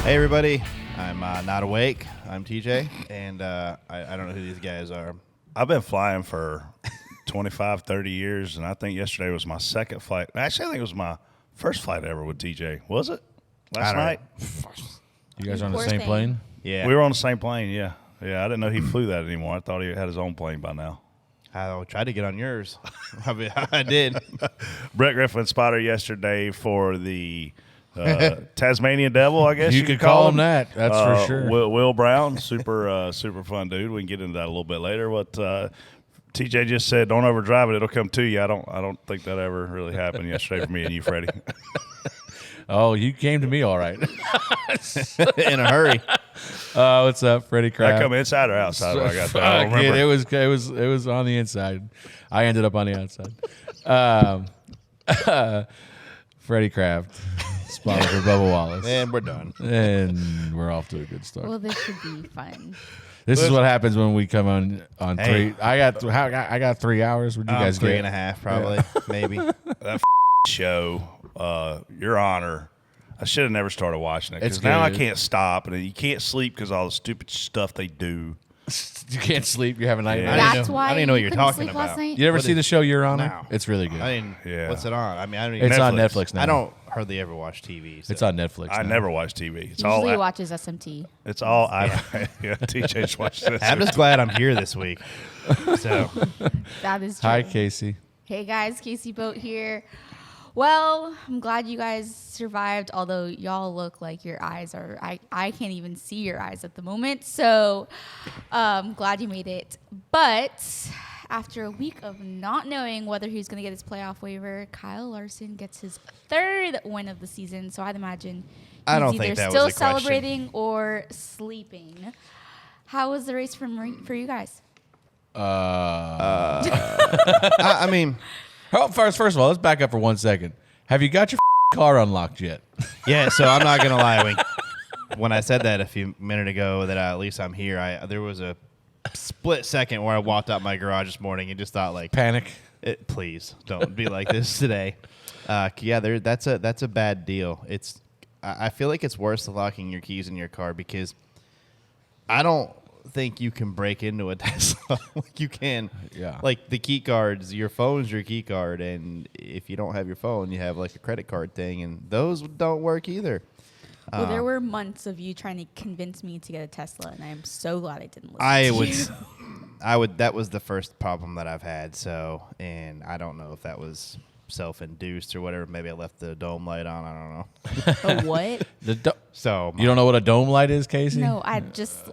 Hey everybody, I'm not awake. I'm TJ, and I don't know who these guys are. I've been flying for 25, 30 years, and I think yesterday was my second flight. Actually, I think it was my first flight ever with TJ. Was it? Last night? You guys are on the same plane? Yeah. We were on the same plane, yeah. Yeah, I didn't know he flew that anymore. I thought he had his own plane by now. I tried to get on yours. I did. Brett Griffin spotted yesterday for the Tasmanian Devil, I guess You could call him that. That's for sure. Will Brown, super fun dude. We can get into that a little bit later. What TJ just said, don't overdrive it. It'll come to you. I don't think that ever really happened yesterday for me and you, Freddie. Oh, you came to me all right. In a hurry. What's up, Freddie Kraft? I come inside or outside when I got there. I don't Fuck it. remember. It was on the inside. I ended up on the outside. Freddie Kraft, spotted for Bubba Wallace. And we're done. And we're off to a good start. Well, this should be fun. This is what happens when we come on Hey. 3. I got 3 hours. What do you guys Three get? and a half, probably, maybe. That show, Your Honor, I should have never started watching it It's because now I good. can't stop, and you can't sleep because all the stupid stuff they do. You can't sleep. You have a nightmare. Yeah. That's why I don't even know what you you're couldn't talking sleep last about. night? You ever What see is- the show Your Honor? No. It's really good. I mean, Yeah. what's it on? I mean, I don't even It's on Netflix. Netflix now. I don't hardly ever watch TV. So. It's on Netflix. I now. never watch TV. It's He all usually watches SMT. It's all yeah, TJ just watches this. I'm just glad I'm here this week. So, That is true. Hi, Casey. Hey guys, Casey Boat here. Well, I'm glad you guys survived, although y'all look like your eyes are, I can't even see your eyes at the moment. So glad you made it. But after a week of not knowing whether he's going to get his playoff waiver, Kyle Larson gets his 3rd win of the season. So I'd imagine I he's don't either think that was still a question. celebrating or sleeping. How was the race for you guys? I mean, Oh, first of all, let's back up for 1 second. Have you got your car unlocked yet? yeah, so I'm not going to lie. When I said that a few minutes ago that at least I'm here, there was a split second where I walked out my garage this morning and just thought, like, Panic. please don't be like this today. Yeah, that's a bad deal. I feel like it's worse than locking your keys in your car because I don't think you can break into a Tesla like you can. Yeah. Like the key cards, your phone's your key card, and if you don't have your phone, you have like a credit card thing, and those don't work either. Well, there were months of you trying to convince me to get a Tesla, and I am so glad I didn't listen I to would, you. I would. That was the first problem that I've had. So, and I don't know if that was self-induced or whatever. Maybe I left the dome light on. I don't know. A what? So You don't know what a dome light is, Casey? No, I'm just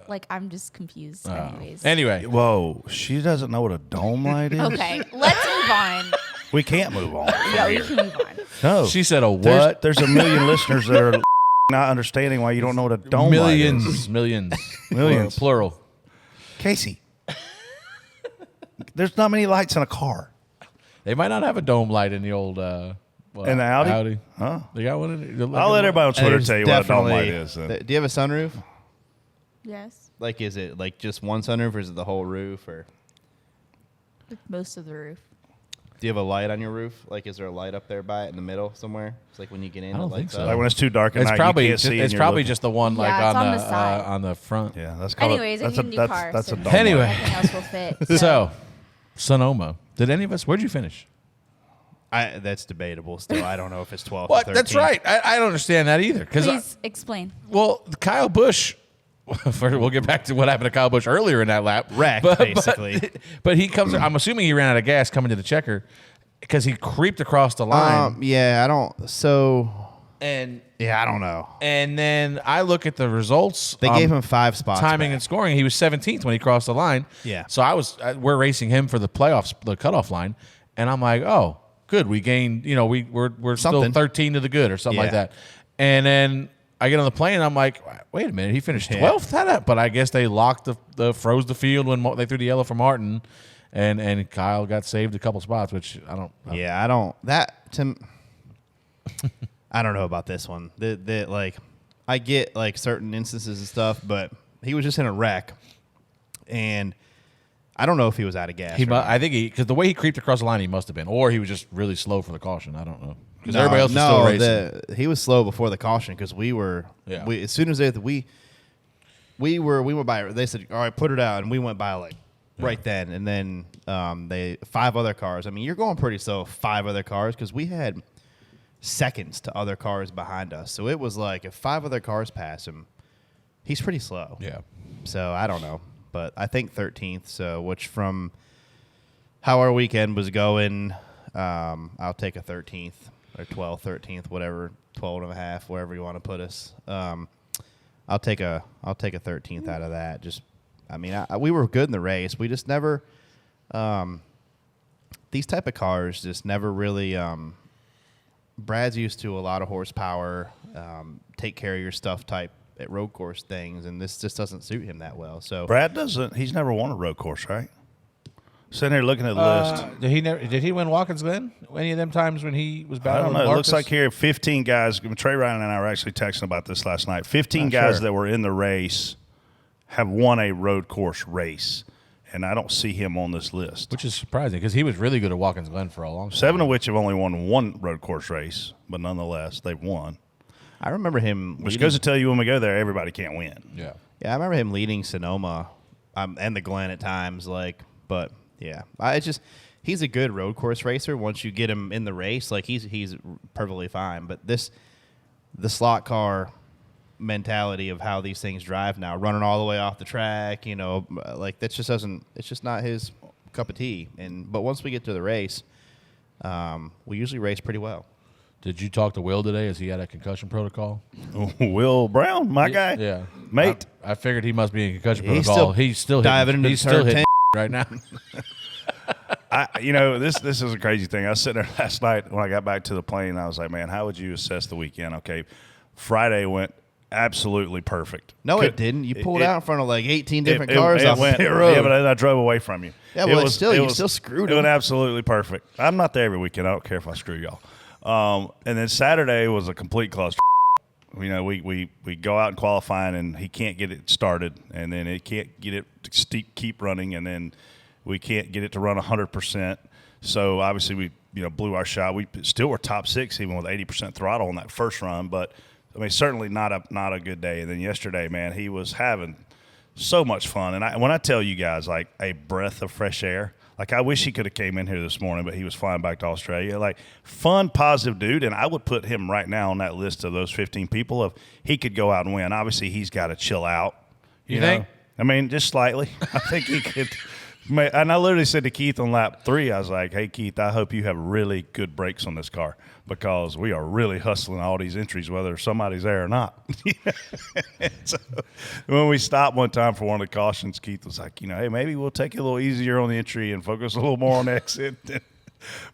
confused. Anyways. Anyway, Whoa, she doesn't know what a dome light is? Okay, let's move on. We can't move on. Yeah, we can move on. No. she said a There's- what? There's a million listeners that are not understanding why you don't know what a dome light is. Millions. Millions. Plural. Casey, there's not many lights in a car. They might not have a dome light in the old In the Audi? Huh? They got one in it. I'll let everybody on Twitter there's tell you what a dome light definitely- is. then. Do you have a sunroof? Yes, Like, is it like just one sunroof, or is it the whole roof, or most of the roof. do you have a light on your roof? Like, is there a light up there by it in the middle somewhere? It's like when you get in, I don't it lights think so. up. Like when it's too dark at It's night, probably you can't see. it's probably just the one like Yeah, it's on on the the side. On the front. Yeah, that's called. Anyways, I that's need a new car. That's a so dome Anyway. light. nothing else will fit. So, Sonoma. Did any of us? Where'd you finish? That's debatable. Still, I don't know if it's 12. What? Or 13. That's right. I don't understand that either. Because Please explain. well, Kyle Busch. We'll get back to what happened to Kyle Busch earlier in that lap. Wrecked, basically. But he comes. I'm assuming he ran out of gas coming to the checker because he creeped across the line. Yeah, I don't. So, And yeah, I don't know. and then I look at the results. They gave him 5 spots. timing back. and scoring. He was 17th when he crossed the line. Yeah. So we're racing him for the playoffs, the cutoff line, and I'm like, oh, good, we gained. We're still Something. 13 to the good or something like Yeah. that. And then I get on the plane, and I'm like, wait a minute, he finished 12th. But I guess they locked froze the field when they threw the yellow for Martin, and Kyle got saved a couple spots, which I don't. Yeah, I don't. That to. I don't know about this one. Like, I get like certain instances and stuff, but he was just in a wreck, and I don't know if he was out of gas. I think because the way he creeped across the line, he must have been, or he was just really slow for the caution. I don't know. Because everybody else was still racing. He was slow before the caution because we were. Yeah. As soon as we went by. They said, "All right, put it out," and we went by right then. And then 5 other cars. I mean, you're going pretty slow. 5 other cars because we had seconds to other cars behind us. So it was like if 5 other cars pass him, he's pretty slow. Yeah. So I don't know, but I think 13th. So which from how our weekend was going, I'll take a 13th or 12th, 13th, whatever, 12 and a half, wherever you want to put us. I'll take a 13th out of that. Just, I mean, we were good in the race. We just never, these type of cars just never really. Brad's used to a lot of horsepower, take care of your stuff type at road course things, and this just doesn't suit him that well. So Brad doesn't. He's never won a road course, right? Sitting here looking at the list. Did he win Watkins Glen any of them times when he was I battling? don't know. It Marcus? looks like here 15 guys. Trey Ryan and I were actually texting about this last night. 15 guys that were in the race have won a road course race, and I don't see him on this list. Which is surprising because he was really good at Watkins Glen for a long time. 7 of which have only won 1 road course race, but nonetheless, they've won. I remember him. Which goes to tell you when we go there, everybody can't win. Yeah. Yeah, I remember him leading Sonoma and the Glen at times. But yeah, he's a good road course racer. Once you get him in the race, he's perfectly fine. But the slot car mentality of how these things drive now, running all the way off the track, that just doesn't. It's just not his cup of tea. But once we get to the race, we usually race pretty well. Did you talk to Will today? Is he at a concussion protocol? Will Brown, my guy, Yeah, mate. I figured he must be in concussion He's protocol. still He's still diving into he's turn still 10. hitting right now. This is a crazy thing. I was sitting there last night when I got back to the plane. I was like, man, how would you assess the weekend? Okay, Friday went absolutely perfect. No, it didn't. You pulled out in front of 18 different cars off the the road. Yeah, but I drove away from you. Yeah, well, you still screwed it. It him. went absolutely perfect. I'm not there every weekend. I don't care if I screw y'all. And then Saturday was a complete cluster. We go out in qualifying and he can't get it started, and then it can't get it to keep running, and then we can't get it to run 100%. So obviously we blew our shot. We still were top 6 even with 80% throttle on that first run, but I mean certainly not a good day. And then yesterday, man, he was having so much fun. And when I tell you guys, like, a breath of fresh air. Like, I wish he could have came in here this morning, but he was flying back to Australia. Like, fun, positive dude, and I would put him right now on that list of those 15 people if he could go out and win. Obviously, he's got to chill out. You think? I mean, just slightly. I think he could. And I literally said to Keith on lap 3, I was like, hey, Keith, I hope you have really good brakes on this car because we are really hustling all these entries, whether somebody's there or not. So when we stopped one time for one of the cautions, Keith was like, hey, maybe we'll take it a little easier on the entry and focus a little more on the exit.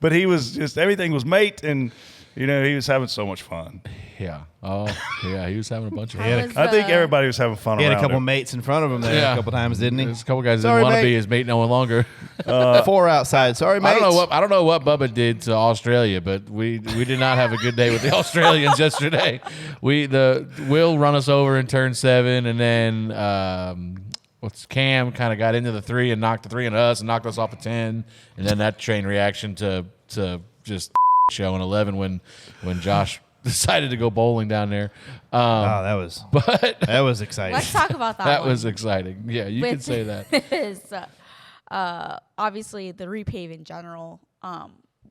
But he was just, everything was mate, and, he was having so much fun. Yeah. Oh, yeah. He was having a bunch of fun. I think everybody was having fun He had around a couple him. mates in front of him there a couple times, didn't he? There's a couple guys that Sorry, didn't want to mate. be his mate no longer. 4 outside. Sorry, mates. I don't know what Bubba did to Australia, but we did not have a good day with the Australians yesterday. Will run us over in turn 7, and then Cam kind of got into the 3 and knocked the 3 into us and knocked us off a 10, and then that chain reaction to just show in 11 when Josh decided to go bowling down there. That was exciting. Let's talk about that. That was exciting. Yeah, you could say that. Is obviously the repave in general.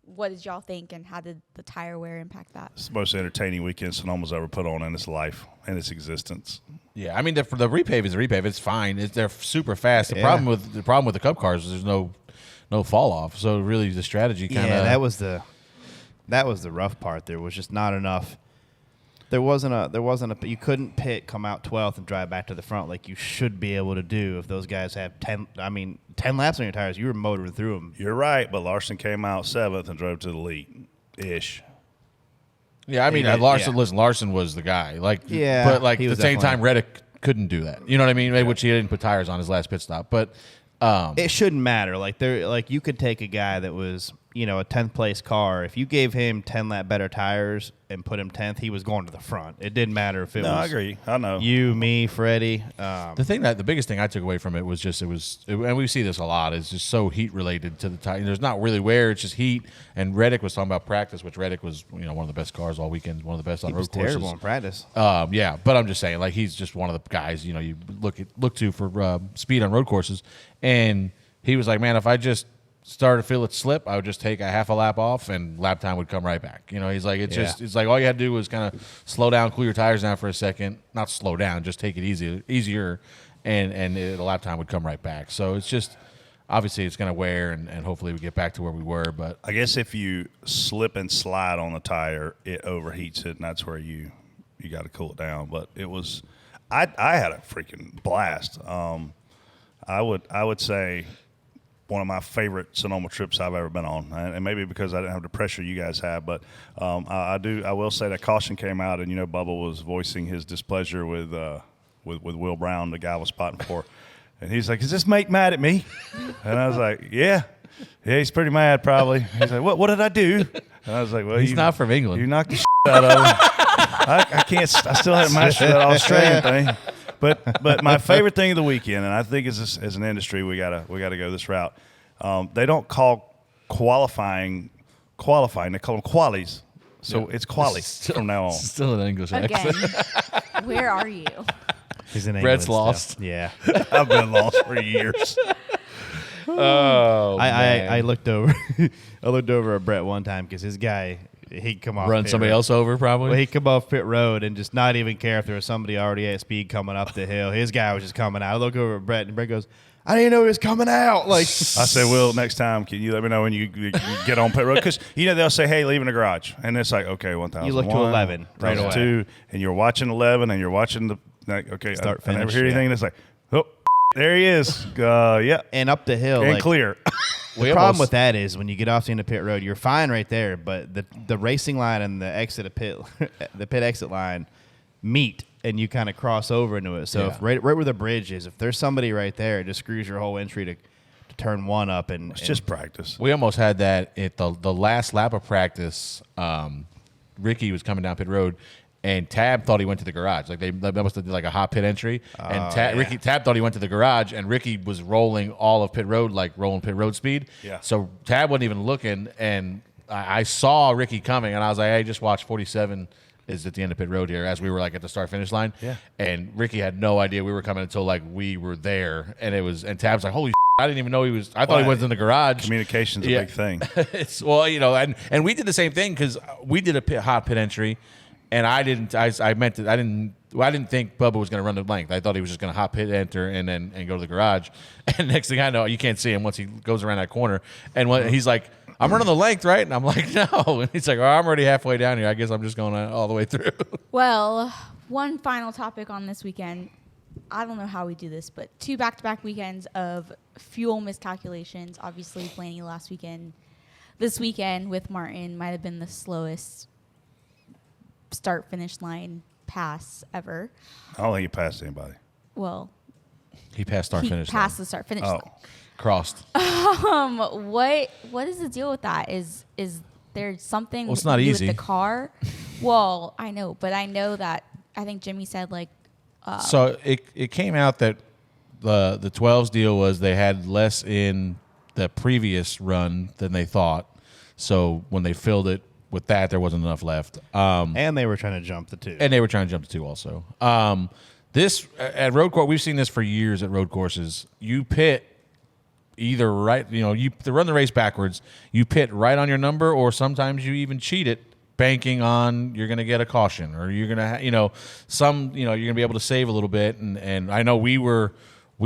What did y'all think, and how did the tire wear impact that? It's the most entertaining weekend Sonoma's ever put on in its life and its existence. Yeah, I mean the repave is a repave. It's fine. They're super fast. The problem with the Cup cars is there's no fall off. So really the strategy kind of that was the rough part. There was just not enough. There wasn't a you couldn't come out 12th and drive back to the front like you should be able to do if those guys have 10 laps on your tires. You were motoring through them. You're right, but Larson came out 7th and drove to the lead ish. Yeah, I mean Larson. Listen, Larson was the guy. But at the same time, Reddick couldn't do that. You know what I mean? Which he didn't put tires on his last pit stop. But it shouldn't matter. You could take a guy that was a 10th place car, if you gave him 10 lap better tires and put him 10th, he was going to the front. It didn't matter if it was. No, I agree. I know. You, me, Freddie. The biggest thing I took away from it was just and we see this a lot. It's just so heat related to the tire. There's not really wear. It's just heat. And Reddick was talking about practice, which Reddick was one of the best cars all weekend, one of the best on road courses. Terrible in practice. Yeah, but I'm just saying, like, he's just one of the guys you look to for speed on road courses. And he was like, man, if I just started to feel it slip, I would just take a half a lap off and lap time would come right back. He's like, it's like all you had to do was kind of slow down, cool your tires down for a second. Not slow down, just take it easier, and the lap time would come right back. So it's just, obviously it's going to wear, and hopefully we get back to where we were. But I guess if you slip and slide on the tire, it overheats it, and that's where you got to cool it down. But it was, I had a freaking blast. I would say one of my favorite Sonoma trips I've ever been on, and maybe because I didn't have the pressure you guys have, but I will say that caution came out, and Bubba was voicing his displeasure with Will Brown, the guy I was spotting for, and he's like, "Is this mate mad at me?" And I was like, "Yeah, he's pretty mad probably." He's like, "What did I do?" And I was like, "Well, he's not from England. You knocked the shit out of him." I can't. I still haven't mastered that Australian thing. But my favorite thing of the weekend, and I think as an industry we gotta go this route. They don't call qualifying. They call them qualies. So it's qualies from now on. Still an English accent. Again, where are you? He's in Brett's England lost. still. Yeah. I've been lost for years. Oh, I looked over. I looked over at Brett one time because his guy, he'd come off. run pit somebody road. else over probably. Well, he'd come off pit road and just not even care if there was somebody already at speed coming up the hill. His guy was just coming out. I look over at Brett, and Brett goes, "I didn't know he was coming out." Like I said, "Will, next time, can you let me know when you get on pit road?" Because they'll say, "Hey, leave in the garage," and it's like, okay, 1,001. You look to 11 right away. 2, and you're watching 11, and you're watching the okay. Start, I never finish, hear anything. yeah. And it's like, oh, there he is. Yeah, and up the hill, and like, clear. The problem with that is when you get off the end of pit road, you're fine right there, but the racing line and the exit of pit, the pit exit line meet, and you kind of cross over into it. So if right where the bridge is, if there's somebody right there, it just screws your whole entry to turn one up. And It's just practice. We almost had that at the last lap of practice. Ricky was coming down pit road, and Tab thought he went to the garage. Like they must have did like a hot pit entry, and Tab thought he went to the garage, and Ricky was rolling all of pit road, like rolling pit road speed. Yeah. So Tab wasn't even looking, and I saw Ricky coming, and I was like, "Hey, just watch 47 is at the end of pit road here," as we were like at the start finish line. Yeah. And Ricky had no idea we were coming until like we were there, and Tab's like, "Holy." I didn't even know he was. I thought he was in the garage. Communication's a big thing. It's and we did the same thing because we did a hot pit entry, and I didn't think Bubba was going to run the length. I thought he was just going to hot pit enter and go to the garage. And next thing I know, you can't see him once he goes around that corner. And he's like, "I'm running the length, right?" And I'm like, "No." And he's like, "Oh, I'm already halfway down here. I guess I'm just going all the way through." Well, one final topic on this weekend. I don't know how we do this, but 2 back-to-back weekends of fuel miscalculations. Obviously, Blaney last weekend. This weekend with Martin might have been the slowest start-finish line pass ever. I don't think he passed anybody. Well, He passed start finish. He passed the start-finish line. Crossed. What is the deal with that? Is there something Well, it's not to do easy. with the car? Well, I know, but I know that I think Jimmy said like. So it came out that the 12s deal was they had less in the previous run than they thought. So when they filled it with that, there wasn't enough left. and they were trying to jump the 2. And they were trying to jump to 2 also. This at road course, we've seen this for years at road courses. You pit either right, you run the race backwards. You pit right on your number, or sometimes you even cheat it, banking on you're going to get a caution, or you're going to, you're going to be able to save a little bit. And I know we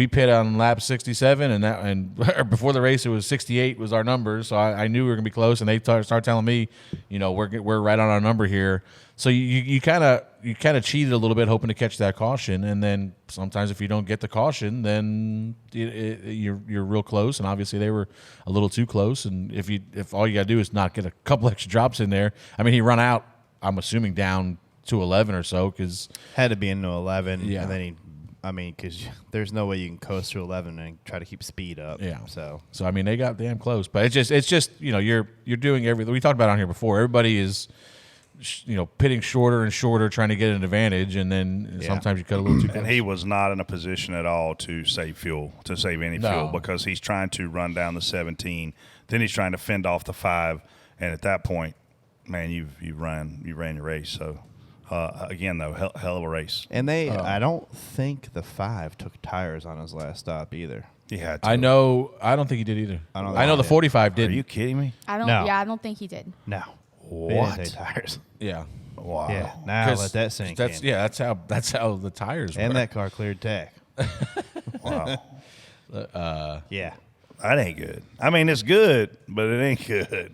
pit on lap 67, and before the race it was 68 was our number, so I knew we were going to be close. And they started telling me, we're right on our number here. So you kind of cheated a little bit, hoping to catch that caution, and then sometimes if you don't get the caution, then you're real close. And obviously they were a little too close. And if all you got to do is not get a couple extra drops in there, I mean, he run out, I'm assuming down to 11 or so, because had to be into 11. Yeah. And then I mean, because there's no way you can coast to 11 and try to keep speed up. Yeah. So I mean, they got damn close, but it's just you're doing everything. We talked about it on here before. Everybody is pitting shorter and shorter, trying to get an advantage, and then sometimes you cut a little too close. And he was not in a position at all to save fuel, to save any fuel, because he's trying to run down the 17. Then he's trying to fend off the 5, and at that point, man, you ran your race. So again, though, hell of a race. and I don't think the 5 took tires on his last stop either. He had to. I know. I don't think he did either. I know the 45 Are did. you kidding me? I don't. No. Yeah, I don't think he did. No. What? They didn't take tires. Yeah. Wow. Yeah. Now let that sink in. That's how the tires And were. that car cleared tech. Wow. Yeah. That ain't good. I mean, it's good, but it ain't good.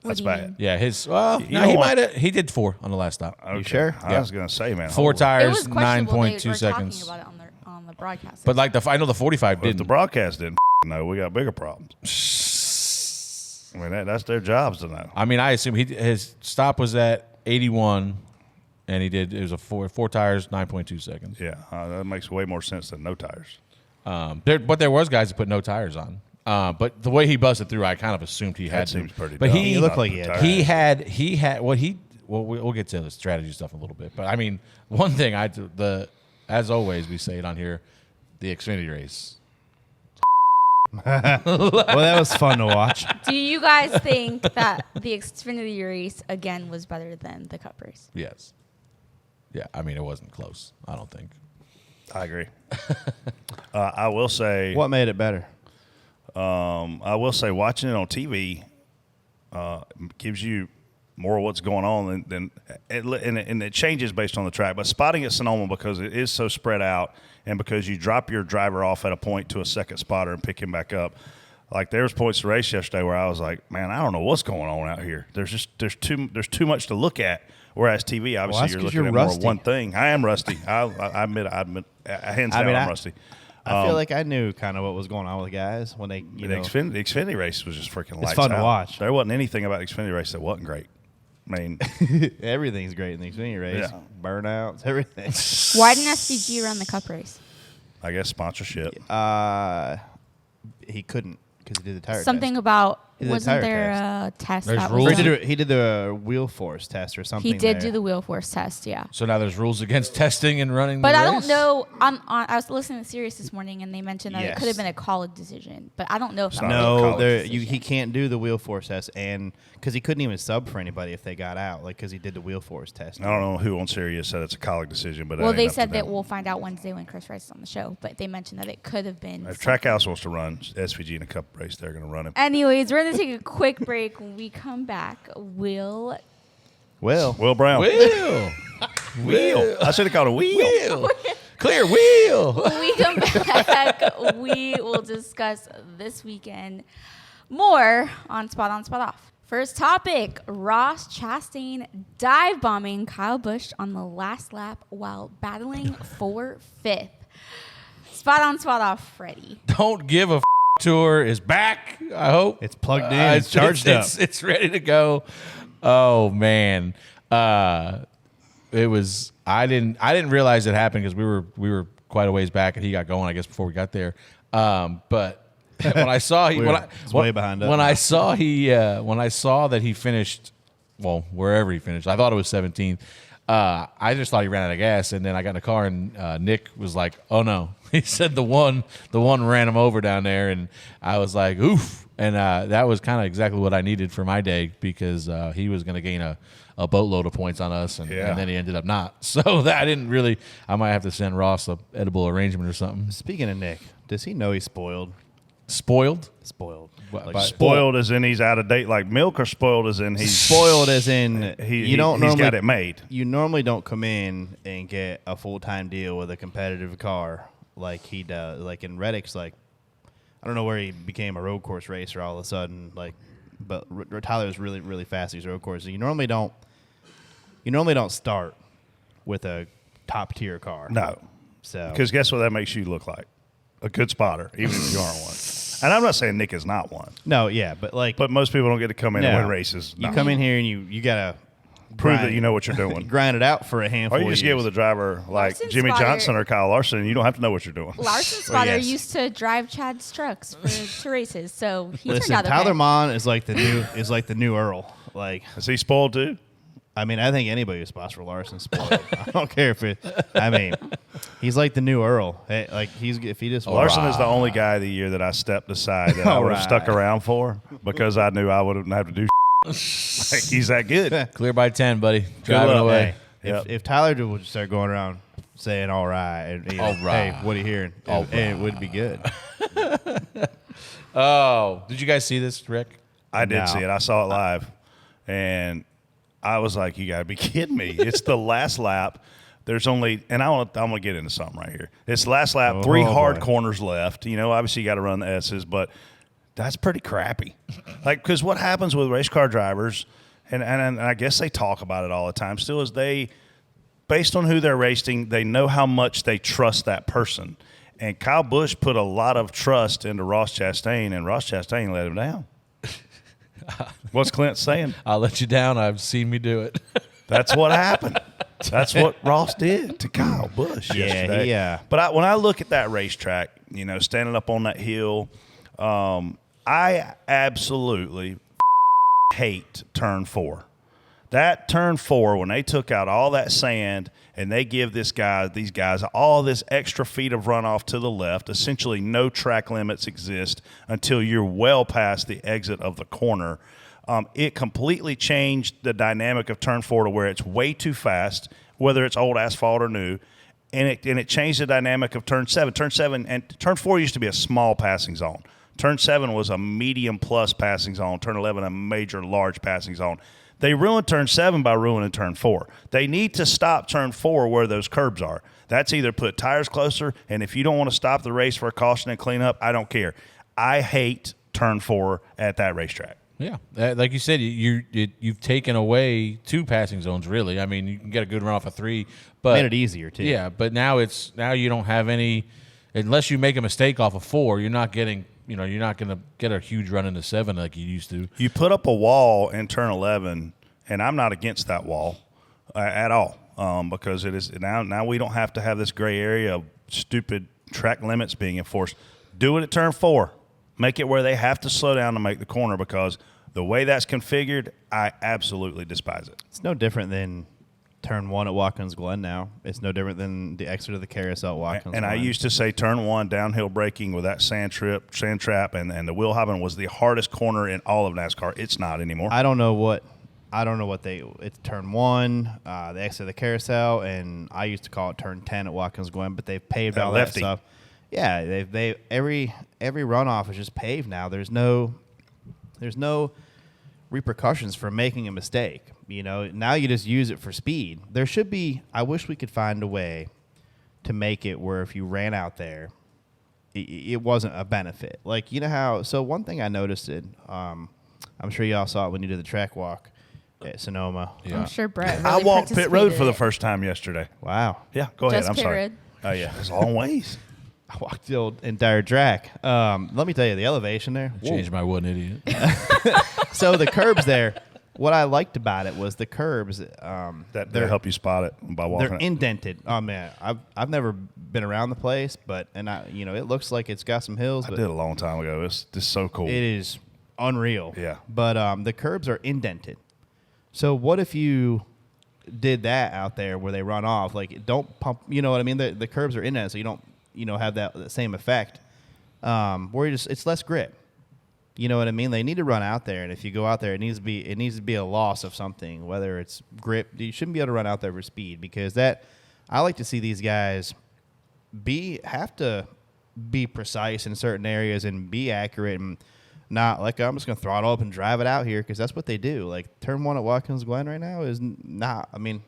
That's do you bad. mean? Yeah, he did 4 on the last stop. Okay. sure? I was going to say, man. 4 holy- It tires, was questionable. 9.2 They were seconds. talking about it on the broadcast. But I know the 45 If the didn't. broadcast didn't know, we got bigger problems. I mean, that's their jobs to know. I mean, I assume his stop was at 81, and it was a 4 tires, 9.2 seconds. Yeah, that makes way more sense than no tires. But there was guys that put no tires on. But the way he busted through, I kind of assumed he had That to. seems pretty But dumb. he He looked like he had he had we'll get to the strategy stuff in a little bit. But I mean, one thing as always we say it on here, the Xfinity race. Well, that was fun to watch. Do you guys think that the Xfinity race again was better than the Cup race? Yes. Yeah, I mean it wasn't close. I don't think. I agree. I will say, What made it better? watching it on TV gives you more of what's going on and it changes based on the track. But spotting at Sonoma, because it is so spread out, and because you drop your driver off at a point to a second spotter and pick him back up. Like there was points to race yesterday where I was like, man, I don't know what's going on out here. There's too much to look at. Whereas TV, obviously, that's you're 'cause looking you're at more of rusty. one thing. I am rusty. I admit, hands down, I'm rusty. I feel like I knew kind of what was going on with the guys when they, The Xfinity race was just freaking lights fun to out. watch. There wasn't anything about the Xfinity race that wasn't great. I mean, everything's great in the Xfinity race. Yeah. Burnouts, everything. Why didn't SVG run the Cup race? I guess sponsorship. He couldn't because he did the tire Something test. about He did a wasn't tire there test. a test? There's that rules. was Or he did the wheel force test or something. He did there. do the wheel force test, yeah. So now there's rules against testing and running. But the I race? don't know. I was listening to Sirius this morning, and they mentioned that it Yes. could have been a college decision. But I don't know if that was a No, college there, decision. he can't do the wheel force test, and because he couldn't even sub for anybody if they got out, like because he did the wheel force test. I don't know who on Sirius said it's a college decision, but Well, that they ain't up to said that them. we'll find out Wednesday when Chris Rice is on the show. But they mentioned that it could have been. If Trackhouse wants to run SVG in a cup race, they're going to run him. Anyways, we're gonna take a quick break. When we come back, we'll Will Brown. Wheel. Wheel. I should have called a wheel. Wheel. Clear wheel. when we come back, we will discuss this weekend more on Spot On, Spot Off. First topic, Ross Chastain dive bombing Kyle Busch on the last lap while battling for fifth. Spot On, Spot Off, Freddie. Don't give a tour is back. I hope It's plugged in, it's charged up. It's ready to go. Oh man, it was. I didn't realize it happened because we were quite a ways back and he got going. I guess before we got there. But when I saw It's way behind us when now. I saw that he finished, well, wherever he finished, I thought it was 17th. I just thought he ran out of gas, and then I got in the car, and Nick was like, "Oh no!" He said the one ran him over down there, and I was like, "Oof!" And that was kind of exactly what I needed for my day because he was going to gain a boatload of points on us, and then he ended up not. So that I didn't really. I might have to send Ross a edible arrangement or something. Speaking of Nick, does he know he's spoiled? Spoiled. Spoiled. What, Like, by- Spoiled as in he's out of date like milk, or spoiled as in he's spoiled as in you don't he's normally got it made. You normally don't come in and get a full-time deal with a competitive car like he does. Like in Reddick's, like I don't know where he became a road course racer all of a sudden. Like, but Tyler was really really fast these road courses. You normally don't start with a top tier car. No, So because guess what that makes you look like? A good spotter, even if you aren't one. And I'm not saying Nick is not one, no, yeah, but like but most people don't get to come in and No. win races. You No. come in here and you gotta prove that you know what you're doing. Grind it out for a handful Or you just of get years. with a driver like Larson's Jimmy spotter- Johnson or Kyle Larson, and you don't have to know what you're doing. Larson's Well, father yes. used to drive Chad's trucks to races, so he Listen, turned out Tyler okay. Mon is like the new Earl. Like, Is he spoiled too? I mean, I think anybody who spots for Larson spoiled. I don't care if it. I mean, he's like the new Earl. Hey, like if he just Larson is the only guy of the year that I stepped aside that I would have stuck around for because I knew I wouldn't have to do. Like, he's that good. Clear by 10, buddy. Driving luck. away. Hey, Yep. if Tyler would start going around saying "all right," and, you know, All right. hey, what are you hearing? All It would be good. Oh, did you guys see this, Rick? I did No. see it. I saw it live, and I was like, "You got to be kidding me!" It's the last lap. There's only, and I'm gonna get into something right here. It's the last lap. Oh, 3 hard boy. corners left. You know, obviously you got to run the S's, but that's pretty crappy. Like, because what happens with race car drivers, and I guess they talk about it all the time. Still, is they, based on who they're racing, they know how much they trust that person. And Kyle Busch put a lot of trust into Ross Chastain, and Ross Chastain let him down. What's Clint saying? I'll let you down. I've seen me do it. That's what happened. That's what Ross did to Kyle Busch yesterday. Yeah. But when I look at that racetrack, you know, standing up on that hill, I absolutely hate turn 4. That turn 4, when they took out all that sand and they give these guys all this extra feet of runoff to the left, essentially no track limits exist until you're well past the exit of the corner. It completely changed the dynamic of turn 4 to where it's way too fast, whether it's old asphalt or new, and it changed the dynamic of turn 7. Turn 7 and turn 4 used to be a small passing zone. Turn 7 was a medium plus passing zone. Turn 11 a major large passing zone. They ruined turn 7 by ruining turn 4. They need to stop turn 4 where those curbs are. That's either put tires closer, and if you don't want to stop the race for a caution and cleanup, I don't care. I hate turn 4 at that racetrack. Yeah, like you said, you've taken away 2 passing zones. Really, I mean, you can get a good run off of 3, but Made it easier too. Yeah, but now you don't have any, unless you make a mistake off of 4. You're not getting, you're not going to get a huge run into 7 like you used to. You put up a wall in turn 11, and I'm not against that wall at all because it is now we don't have to have this gray area of stupid track limits being enforced. Do it at turn 4. Make it where they have to slow down to make the corner because the way that's configured, I absolutely despise it. It's no different than turn 1 at Watkins Glen now. It's no different than the exit of the carousel at Watkins And Glen. I used to say turn 1 downhill braking with that sand trap, and the wheel hopping was the hardest corner in all of NASCAR. It's not anymore. I don't know what it's turn 1, the exit of the carousel, and I used to call it turn 10 at Watkins Glen, but they've paved all that lefty. stuff. Yeah, they every runoff is just paved now. There's no repercussions for making a mistake. Now you just use it for speed. There should be. I wish we could find a way to make it where if you ran out there, it wasn't a benefit. Like how. So one thing I noticed I'm sure y'all saw it when you did the track walk at Sonoma. Yeah. I'm sure Brett really I walked pit road for the participated. first time yesterday. Wow. Yeah, go ahead. Just I'm pit sorry. road? Oh, yeah. It's a long ways. I walked the old entire track. Let me tell you, the elevation there. Changed my one idiot. So the curbs there, what I liked about it was the curbs. That they'll help you spot it by walking They're it. indented. Oh man, I've never been around the place, but it looks like it's got some hills. I But did a long time ago. It's just so cool. it is unreal. Yeah. But the curbs are indented. So what if you did that out there where they run off? Like, don't pump. You know what I mean? The curbs are indented, so you don't have that same effect. Where it's less grip. You know what I mean? They need to run out there, and if you go out there, it needs to be a loss of something, whether it's grip. You shouldn't be able to run out there for speed because I like to see these guys have to be precise in certain areas and be accurate and not like I'm just going to throttle up and drive it out here because that's what they do. Like turn 1 at Watkins Glen right now is not. I mean,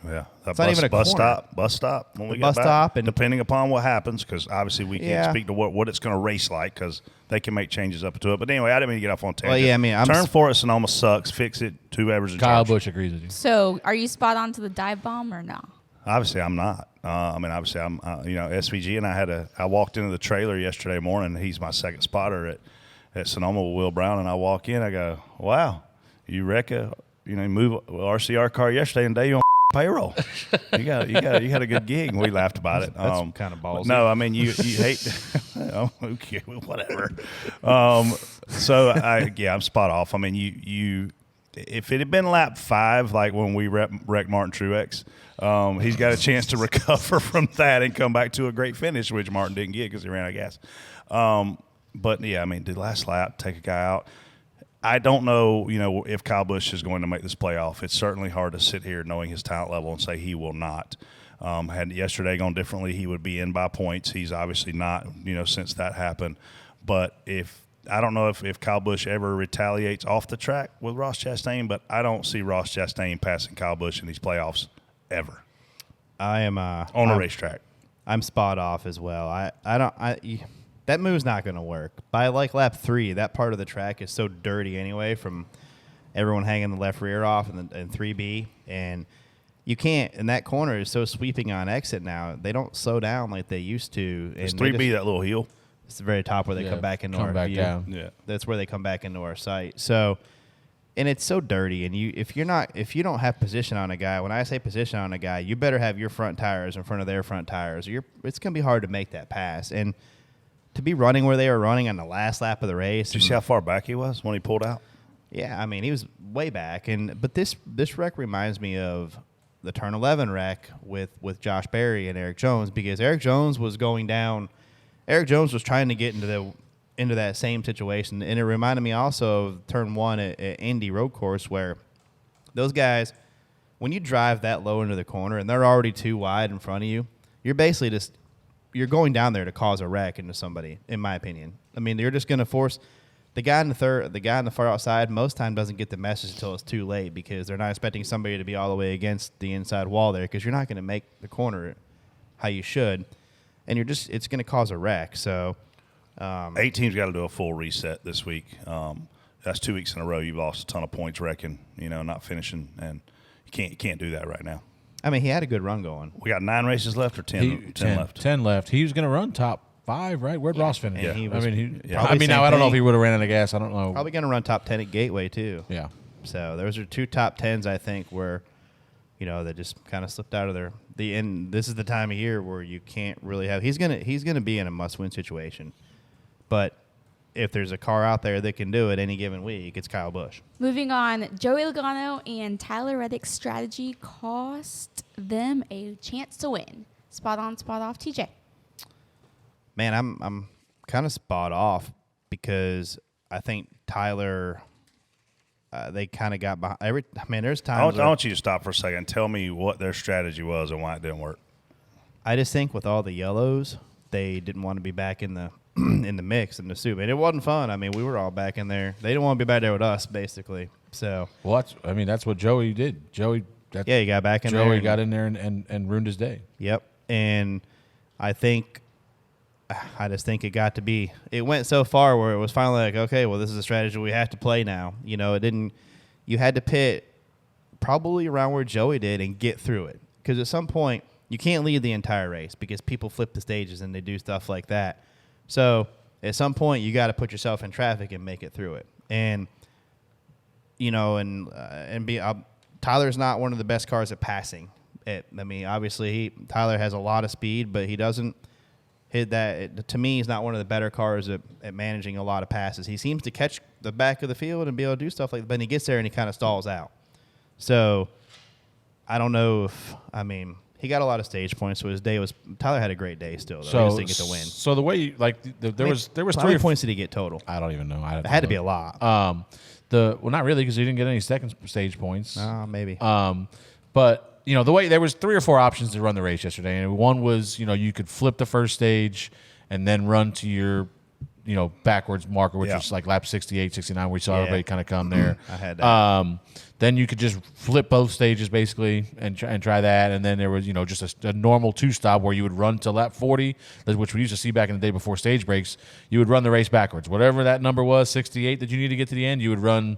Yeah, that It's not even a bus corner. stop. When we The get bus back, stop and- depending upon what happens, because obviously we can't Yeah. speak to what it's going to race like, because they can make changes up to it. But anyway, I didn't mean to get off on tangent. Well, yeah, I mean, turn 4 at Sonoma sucks. Fix it. Whoever's in Kyle charge. Busch agrees with you. So, are you spot on to the dive bomb or no? Obviously, I'm not. Obviously, I'm. SVG and I walked into the trailer yesterday morning. He's my second spotter at Sonoma with Will Brown, and I walk in. I go, "Wow, you wreck a move RCR car yesterday and day you on payroll. You had a good gig, and we laughed about it. That's kind of ballsy. No, I mean you hate. Oh, okay, whatever. So I'm spot off. I mean you if it had been lap 5, like when we wrecked Martin Truex, he's got a chance to recover from that and come back to a great finish, which Martin didn't get because he ran out of gas. But yeah, I mean, the last lap, take a guy out. I don't know, if Kyle Busch is going to make this playoff. It's certainly hard to sit here knowing his talent level and say he will not. Had yesterday gone differently, he would be in by points. He's obviously not, since that happened. But I don't know if Kyle Busch ever retaliates off the track with Ross Chastain, but I don't see Ross Chastain passing Kyle Busch in these playoffs ever. I am on a racetrack. I'm spot off as well. That move's not going to work. By like lap 3, that part of the track is so dirty anyway from everyone hanging the left rear off and 3B, and you can't. And that corner is so sweeping on exit now. They don't slow down like they used to. Is 3B that little hill? It's the very top where they come back into our view. Down. Yeah, that's where they come back into our sight. So, and it's so dirty. And if you don't have position on a guy, when I say position on a guy, you better have your front tires in front of their front tires. It's going to be hard to make that pass. And to be running where they were running on the last lap of the race. Did you see how far back he was when he pulled out? Yeah, I mean he was way back. But this wreck reminds me of the turn 11 wreck with Josh Berry and Eric Jones, because Eric Jones was going down. Eric Jones was trying to get into that same situation, and it reminded me also of turn 1 at Indy Road Course, where those guys, when you drive that low into the corner and they're already too wide in front of you, you're basically you're going down there to cause a wreck into somebody, in my opinion. I mean, you're just going to force the guy in the far outside. Most time doesn't get the message until it's too late, because they're not expecting somebody to be all the way against the inside wall there, because you're not going to make the corner how you should. And it's going to cause a wreck. So 8 teams got to do a full reset this week. That's 2 weeks in a row you've lost a ton of points wrecking, not finishing, and you can't do that right now. I mean, he had a good run going. We got 9 races left or 10 left? 10 left. He was going to run top 5, right? Where'd Ross finish? Yeah, now I don't know if he would have ran out of gas. I don't know. Probably going to run top 10 at Gateway too. Yeah. So those are 2 top 10s, I think, where that just kind of slipped out of the end. This is the time of year where you can't really have. He's gonna be in a must-win situation, but if there's a car out there that can do it any given week, it's Kyle Busch. Moving on, Joey Logano and Tyler Reddick's strategy cost them a chance to win. Spot on, spot off, TJ. Man, I'm kind of spot off, because I think Tyler. They kind of got behind. There's times. I want you to stop for a second and tell me what their strategy was and why it didn't work. I just think with all the yellows, they didn't want to be back in the in the mix, in the soup, and it wasn't fun. I mean, we were all back in there. They didn't want to be back there with us, basically. So, that's what Joey did. He got back in there. Joey got in there and ruined his day. Yep, and I just think it got to be. It went so far where it was finally like, okay, well, this is a strategy we have to play now. It didn't. You had to pit probably around where Joey did and get through it, because at some point you can't lead the entire race because people flip the stages and they do stuff like that. So at some point you got to put yourself in traffic and make it through it. And Tyler's not one of the best cars at passing. Obviously Tyler has a lot of speed, but he doesn't. To me, he's not one of the better cars at managing a lot of passes. He seems to catch the back of the field and be able to do stuff like that, but he gets there and he kind of stalls out. So I don't know he got a lot of stage points, so his day was. Tyler had a great day still, though. He just didn't get to win. So the way there was how many points did he get total? I don't even know. It had to be a lot. Not really, because he didn't get any second stage points. Maybe. But the way there was 3 or 4 options to run the race yesterday, and one was you could flip the first stage and then run to your backwards marker, which was like lap 68, 69, where you saw everybody kind of come there. I had that. Then you could just flip both stages basically and try that, and then there was just a normal 2-stop where you would run to lap 40, which we used to see back in the day before stage breaks. You would run the race backwards, whatever that number was, 68 that you need to get to the end. You would run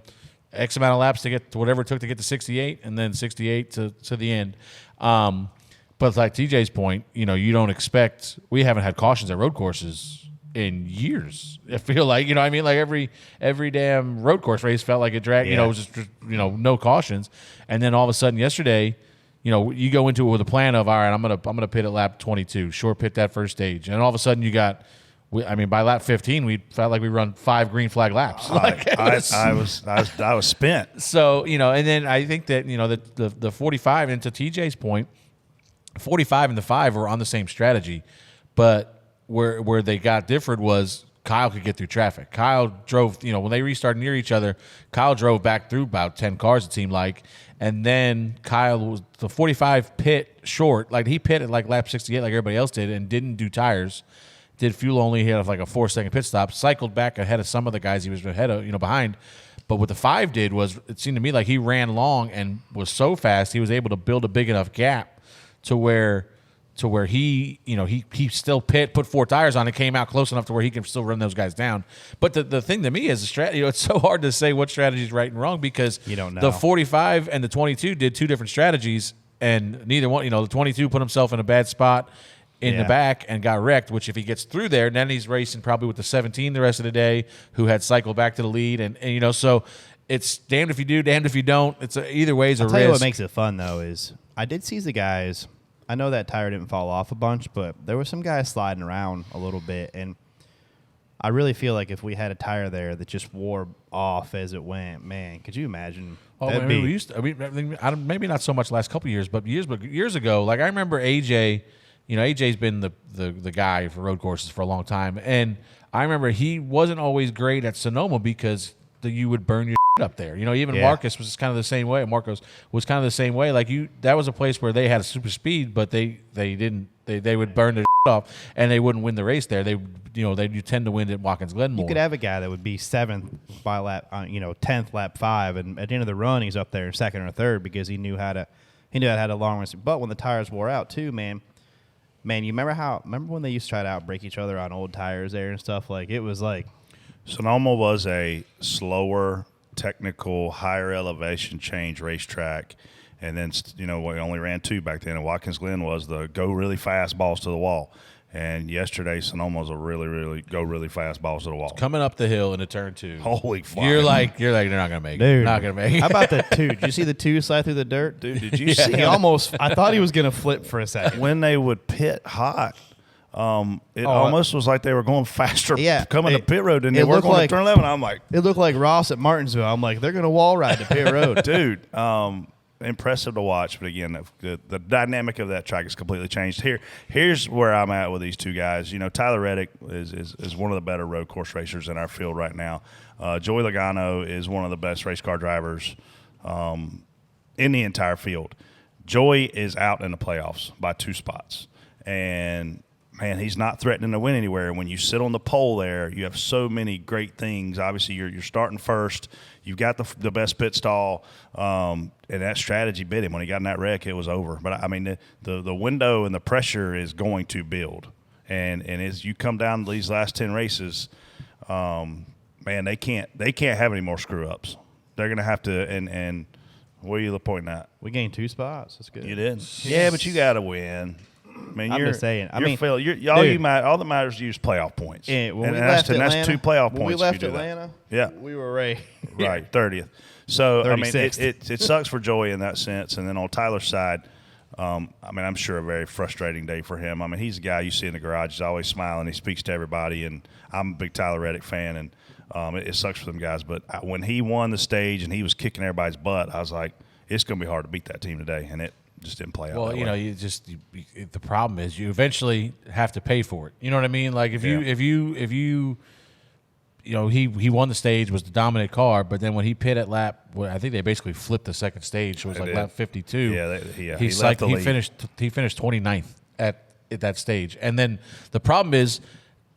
X amount of laps to get to whatever it took to get to 68, and then 68 to the end. But like TJ's point, you don't expect. We haven't had cautions at road courses in years. I feel like, you know what I mean? Like every damn road course race felt like it dragged, you know, it was just, you know, no cautions. And then all of a sudden yesterday, you know, you go into it with a plan of, all right, I'm gonna pit at lap 22, short pit that first stage. And all of a sudden you got, I mean, by lap 15, we felt like we run 5 green flag laps. I was spent. So, you know, and then I think that, you know, the 45, and to TJ's point, 45 and the 5 were on the same strategy, but where they got different was Kyle could get through traffic. Kyle drove, you know, when they restarted near each other, Kyle drove back through about 10 cars, it seemed like. And then Kyle was the 45 pit short. Like, he pitted like lap 68 like everybody else did and didn't do tires. Did fuel only. He had like a 4-second pit stop. Cycled back ahead of some of the guys he was ahead of, you know, behind. But what the 5 did was, it seemed to me like he ran long and was so fast he was able to build a big enough gap to where he, you know, he still put 4 tires on and came out close enough to where he can still run those guys down. But the thing to me is the strategy. You know, it's so hard to say what strategy is right and wrong because you don't know. The 45 and the 22 did 2 different strategies, and neither one. You know, the 22 put himself in a bad spot in the back and got wrecked, which if he gets through there, then he's racing probably with the 17 the rest of the day, who had cycled back to the lead. And you know, so it's damned if you do, damned if you don't. It's either way is a risk. I'll tell you what makes it fun, though, is I did see the guys. I know that tire didn't fall off a bunch, but there were some guys sliding around a little bit. And I really feel like if we had a tire there that just wore off as it went, man, could you imagine? Oh, I mean, we used to, I mean, maybe not so much last couple of years, but years ago, like I remember AJ. You know, AJ's been the guy for road courses for a long time, and I remember he wasn't always great at Sonoma because you would burn your up there. You know, even Marcus was kind of the same way. Marcos was kind of the same way. Like that was a place where they had a super speed, but they would burn their off, and they wouldn't win the race there. You tend to win at Watkins Glen more. You could have a guy that would be 7th by lap, 10th lap 5, and at the end of the run, he's up there in 2nd or 3rd because he knew how to long race. But when the tires wore out too, man, you remember when they used to try to outbrake each other on old tires there and stuff? Like, it was like Sonoma was a slower, technical, higher elevation change racetrack, and then, you know, we only ran 2 back then, and Watkins Glen was the go really fast balls to the wall. And yesterday, Sonoma was a really, really go really fast balls to the wall. Coming up the hill into turn 2. Holy fuck. You're like, they're not going to make it. Dude, Not going to make it. How about the 2? Did you see the 2 slide through the dirt? Dude, did you see? I thought he was going to flip for a second. When they would pit hot, it almost was like they were going faster coming to pit road than they were going to turn 11. I'm like, it looked like Ross at Martinsville. I'm like, they're going to wall ride to pit road. Dude, impressive to watch, but again, the dynamic of that track has completely changed. Here's where I'm at with these 2 guys. You know, Tyler Reddick is one of the better road course racers in our field right now. Joey Logano is one of the best race car drivers in the entire field. Joey is out in the playoffs by 2 spots, and man, he's not threatening to win anywhere. When you sit on the pole there, you have so many great things. Obviously, you're starting first. You've got the best pit stall, and that strategy bit him. When he got in that wreck, it was over. But, I mean, the window and the pressure is going to build. And as you come down to these last 10 races, man, they can't have any more screw-ups. They're going to have to – and where are you pointing at? We gained 2 spots. That's good. You did? Yeah, but you got to win. I mean, I'm just saying. all that matters is use playoff points. Yeah, that's 2 playoff points. When we left Atlanta, we were right 30th. So 36th. I mean, it sucks for Joey in that sense. And then on Tyler's side, I mean, I'm sure a very frustrating day for him. I mean, he's a guy you see in the garage. He's always smiling. He speaks to everybody, and I'm a big Tyler Reddick fan, and it sucks for them guys. But when he won the stage and he was kicking everybody's butt, I was like, it's going to be hard to beat that team today, and it just didn't play out. Well, that you way. know, the problem is you eventually have to pay for it. You know what I mean? Like if you know, he won the stage, was the dominant car, but then when he pit at lap, I think they basically flipped the second stage. So it was like lap 52. He finished 29th at that stage, and then the problem is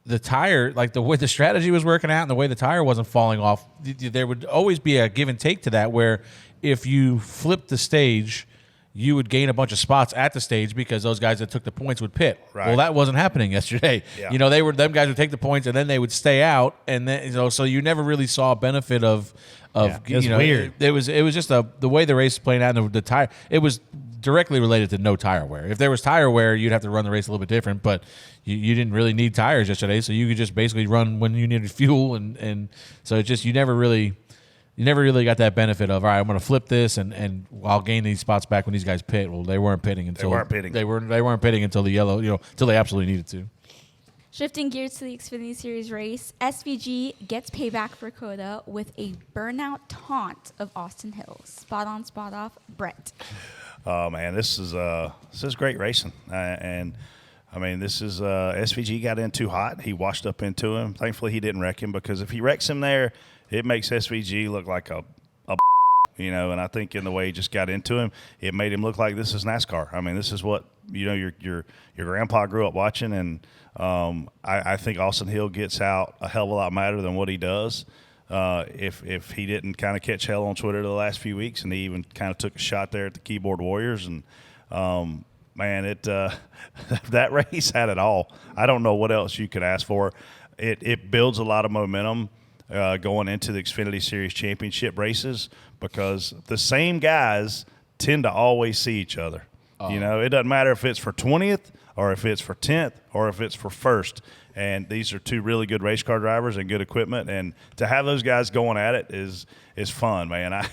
the tire, like the way the strategy was working out and the way the tire wasn't falling off. There would always be a give and take to that, where if you flipped the stage, you would gain a bunch of spots at the stage because those guys that took the points would pit. Right. Well, that wasn't happening yesterday. Yeah. You know, them guys would take the points and then they would stay out, and then, you know, so you never really saw a benefit of it was you know, weird. It was just the way the race was playing out and the tire. It was directly related to no tire wear. If there was tire wear, you'd have to run the race a little bit different, but you didn't really need tires yesterday, so you could just basically run when you needed fuel, and so it just you never really got that benefit of, all right, I'm going to flip this and I'll gain these spots back when these guys pit. Well, they weren't pitting until they weren't pitting until the yellow, until they absolutely needed to. Shifting gears to the Xfinity Series race, SVG gets payback for Coda with a burnout taunt of Austin Hill. Spot on, spot off, Brett. Oh man, this is great racing, and I mean this is SVG got in too hot. He washed up into him. Thankfully, he didn't wreck him, because if he wrecks him there, it makes SVG look like a and I think in the way he just got into him, it made him look like this is NASCAR. I mean, this is what your grandpa grew up watching, and I think Austin Hill gets out a hell of a lot madder than what he does. If he didn't kind of catch hell on Twitter the last few weeks, and he even kind of took a shot there at the Keyboard Warriors, and man, that race had it all. I don't know what else you could ask for. It builds a lot of momentum going into the Xfinity Series championship races, because the same guys tend to always see each other. It doesn't matter if it's for 20th or if it's for 10th or if it's for 1st. And these are two really good race car drivers and good equipment. And to have those guys going at it is fun, man.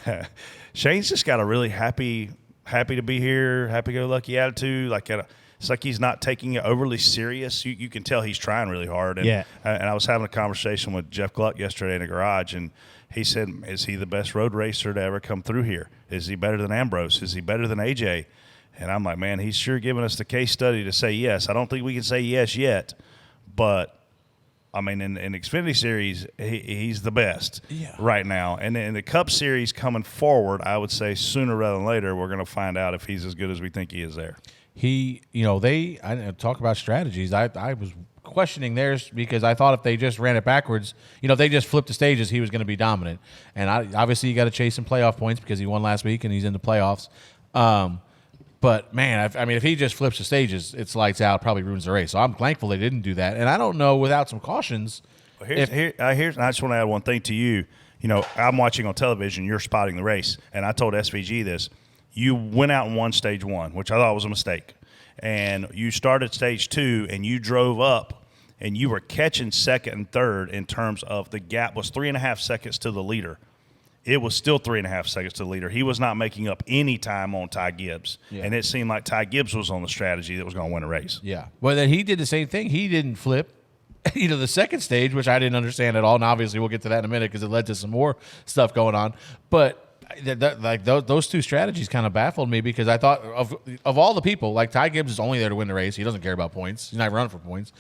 Shane's just got a really happy to be here, happy-go-lucky attitude. It's like he's not taking it overly serious. You can tell he's trying really hard. And I was having a conversation with Jeff Gluck yesterday in the garage, and he said, is he the best road racer to ever come through here? Is he better than Ambrose? Is he better than AJ? And I'm like, man, he's sure giving us the case study to say yes. I don't think we can say yes yet, but I mean, in Xfinity Series, he's the best right now. And in the Cup Series coming forward, I would say sooner rather than later, we're going to find out if he's as good as we think he is there. I talk about strategies. I was questioning theirs because I thought if they just ran it backwards, if they just flipped the stages, he was going to be dominant. And obviously you got to chase some playoff points because he won last week and he's in the playoffs. But man, if he just flips the stages, it's lights out, probably ruins the race. So I'm thankful they didn't do that. And I don't know, without some cautions. I just want to add one thing to you. I'm watching on television. You're spotting the race, and I told SVG this. You went out and won stage 1, which I thought was a mistake. And you started stage 2, and you drove up, and you were catching second and third in terms of the gap was 3.5 seconds to the leader. It was still 3.5 seconds to the leader. He was not making up any time on Ty Gibbs. Yeah. And it seemed like Ty Gibbs was on the strategy that was going to win a race. Yeah. Well, then he did the same thing. He didn't flip the second stage, which I didn't understand at all. And obviously we'll get to that in a minute because it led to some more stuff going on. But those two strategies kind of baffled me because I thought of all the people, like Ty Gibbs is only there to win the race. He doesn't care about points. He's not running for points.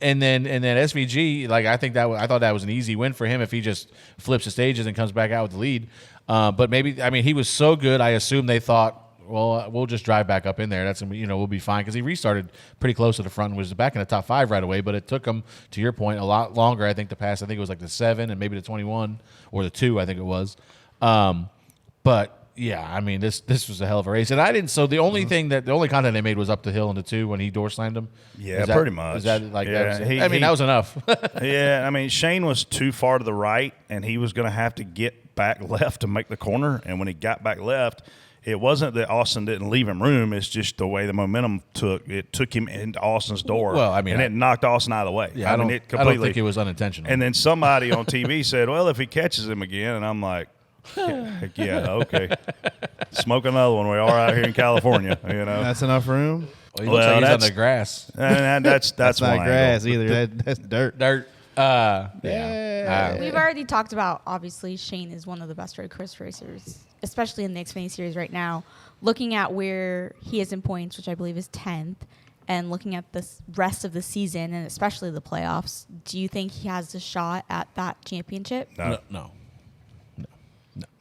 And then SVG, I thought that was an easy win for him if he just flips the stages and comes back out with the lead. But he was so good. I assume they thought, well, we'll just drive back up in there. That's we'll be fine because he restarted pretty close to the front and was back in the top 5 right away. But it took him, to your point, a lot longer. I think to pass. I think it was like the 7 and maybe the 21 or the 2. I think it was. But yeah, this was a hell of a race, and I didn't. So the only the only content they made was up the hill in the 2 when he door slammed him. Yeah, pretty much. Is that like? Yeah, that was enough. Yeah, Shane was too far to the right, and he was going to have to get back left to make the corner. And when he got back left, it wasn't that Austin didn't leave him room. It's just the way the momentum took him into Austin's door. Well, and it knocked Austin out of the way. Yeah, I don't think it was unintentional. And then somebody on TV said, "Well, if he catches him again," and I'm like, heck yeah, okay. Smoke another one. We are out here in California, That's enough room. Well, he looks like he's on the grass. That's not grass either. That's dirt. Dirt. We've already talked about, obviously, Shane is one of the best road course racers, especially in the Xfinity Series right now. Looking at where he is in points, which I believe is 10th, and looking at the rest of the season and especially the playoffs, do you think he has a shot at that championship? No.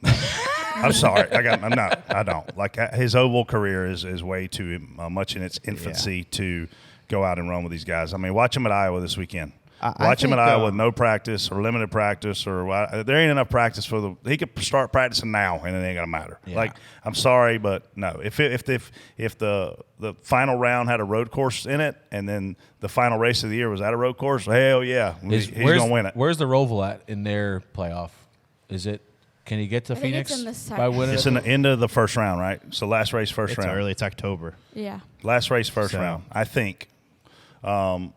I'm sorry. I don't. Like, his oval career is way too much in its infancy to go out and run with these guys. Watch him at Iowa this weekend. Watch him at Iowa with no practice or limited practice there ain't enough practice he could start practicing now and it ain't gonna matter. Yeah. I'm sorry, but no. If the final round had a road course in it and then the final race of the year was at a road course, hell yeah, he's gonna win it. Where's the Roval at in their playoff? Is it Can he get to think Phoenix it's in the by winning? It's in the end of the first round, right? So last race, first It's round. early. It's October. Yeah. Last race, first So- round, I think. And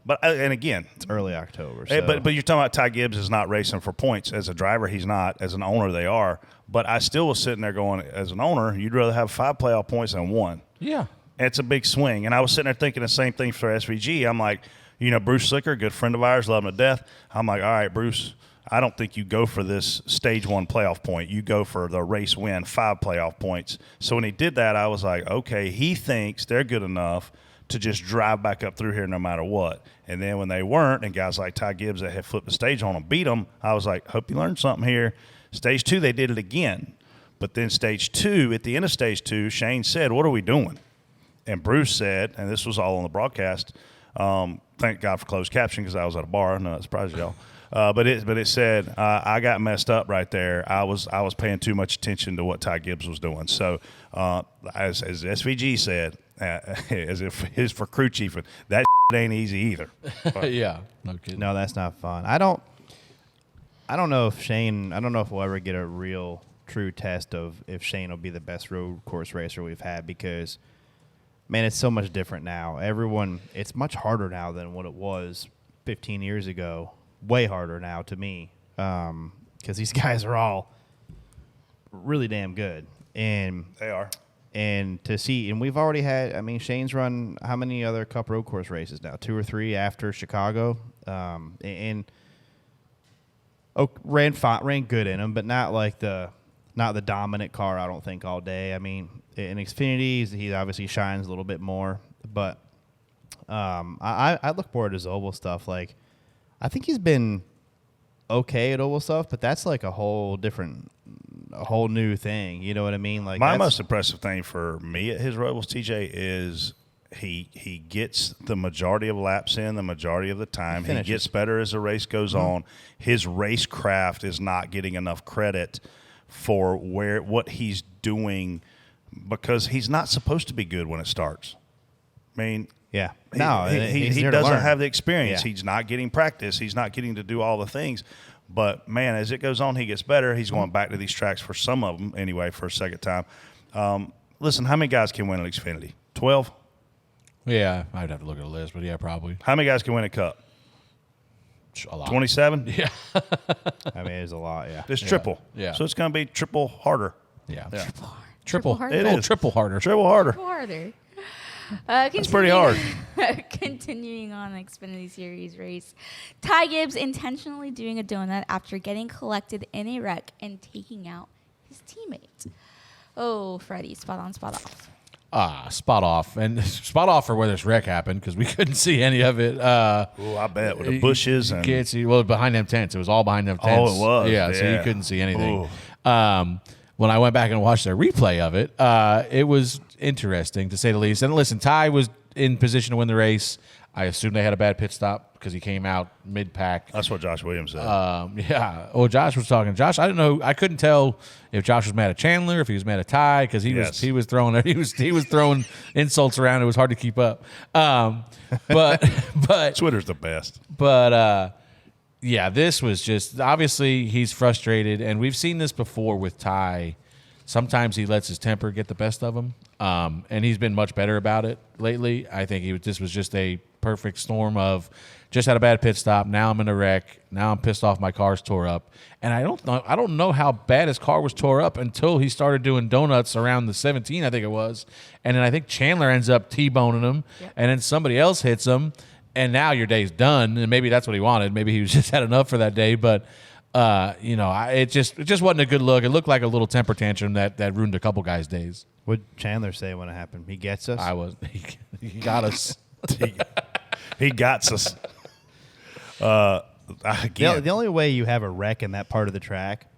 again, It's early October. hey, So. but you're talking about Ty Gibbs is not racing for points. As a driver, he's not. As an owner, they are. But I still was sitting there going, as an owner, you'd rather have 5 playoff points than 1. Yeah. It's a big swing. And I was sitting there thinking the same thing for SVG. I'm like, Bruce Slicker, good friend of ours, love him to death. I'm like, all right, Bruce, I don't think you go for this stage 1 playoff point. You go for the race win, 5 playoff points. So when he did that, I was like, okay, he thinks they're good enough to just drive back up through here no matter what. And then when they weren't, and guys like Ty Gibbs that had flipped the stage on them beat them, I was like, hope you learned something here. Stage 2, they did it again. But then stage 2, at the end of stage 2, Shane said, what are we doing? And Bruce said, and this was all on the broadcast, thank God for closed caption because I was at a bar. No, it surprised y'all. But it said, I got messed up right there. I was paying too much attention to what Ty Gibbs was doing. So as SVG said, as if it's for crew chief, that ain't easy either. Yeah. No kidding. No, that's not fun. I don't know if Shane. I don't know if we'll ever get a real, true test of if Shane will be the best road course racer we've had because, man, it's so much different now. It's much harder now than what it was 15 years ago. Way harder now to me because these guys are all really damn good, and They are. and to see, and we've already had. I mean, Shane's run how many other Cup road course races now? 2 or 3 after Chicago, and ran good in them, but not the dominant car. I don't think all day. I mean, in Xfinity, he obviously shines a little bit more, but I look forward to his oval stuff. Like, I think he's been okay at oval stuff, but that's like a whole new thing. You know what I mean? Like My most impressive thing for me at his ovals, TJ, is he gets the majority of laps in the majority of the time. He gets better as the race goes on. His racecraft is not getting enough credit for what he's doing because he's not supposed to be good when it starts. I mean, yeah. he doesn't have the experience. Yeah. He's not getting practice. He's not getting to do all the things. But, man, as it goes on, he gets better. He's going back to these tracks for some of them anyway for a second time. Listen, how many guys can win at Xfinity? 12? Yeah. I'd have to look at a list, but yeah, probably. How many guys can win a Cup? A lot. 27? Yeah. I mean, it's a lot. Yeah. It's triple. Yeah. So it's going to be triple harder. Yeah. Yeah. Triple. harder. It Oh, is. triple harder. Triple harder. Harder. It's pretty hard. Continuing on the Xfinity Series race, Ty Gibbs intentionally doing a donut after getting collected in a wreck and taking out his teammate. Oh, Freddie, spot on, spot off. Spot off. And spot off for where this wreck happened because we couldn't see any of it. Oh, I bet with the bushes You and can't see. Well, behind them tents. It was all behind them tents. it was. Yeah, so you Yeah. couldn't see anything. Ooh. When I went back and watched their replay of it, it was interesting to say the least. And listen, Ty was in position to win the race. I assume they had a bad pit stop because he came out mid-pack. that's what Josh Williams said. Yeah. Well, Josh was talking. Josh, I didn't know. I couldn't tell if Josh was mad at Chandler, if he was mad at Ty, because he was throwing insults around. It was hard to keep up. But Twitter's the best. But yeah, this was just obviously he's frustrated, and we've seen this before with Ty. Sometimes he lets his temper get the best of him, and he's been much better about it lately. I think this was just a perfect storm of just had a bad pit stop. Now I'm in a wreck. Now I'm pissed off. My car's tore up, and I don't know how bad his car was tore up until he started doing donuts around the 17, I think it was, and then I think Chandler ends up T-boning him, and then somebody else hits him. And now your day's done, and maybe that's what he wanted. Maybe he was just had enough for that day. But it just wasn't a good look. It looked like a little temper tantrum that ruined a couple guys' days. What'd Chandler say when it happened? He gets us. He got us. He got us. Again, The only way you have a wreck in that part of the track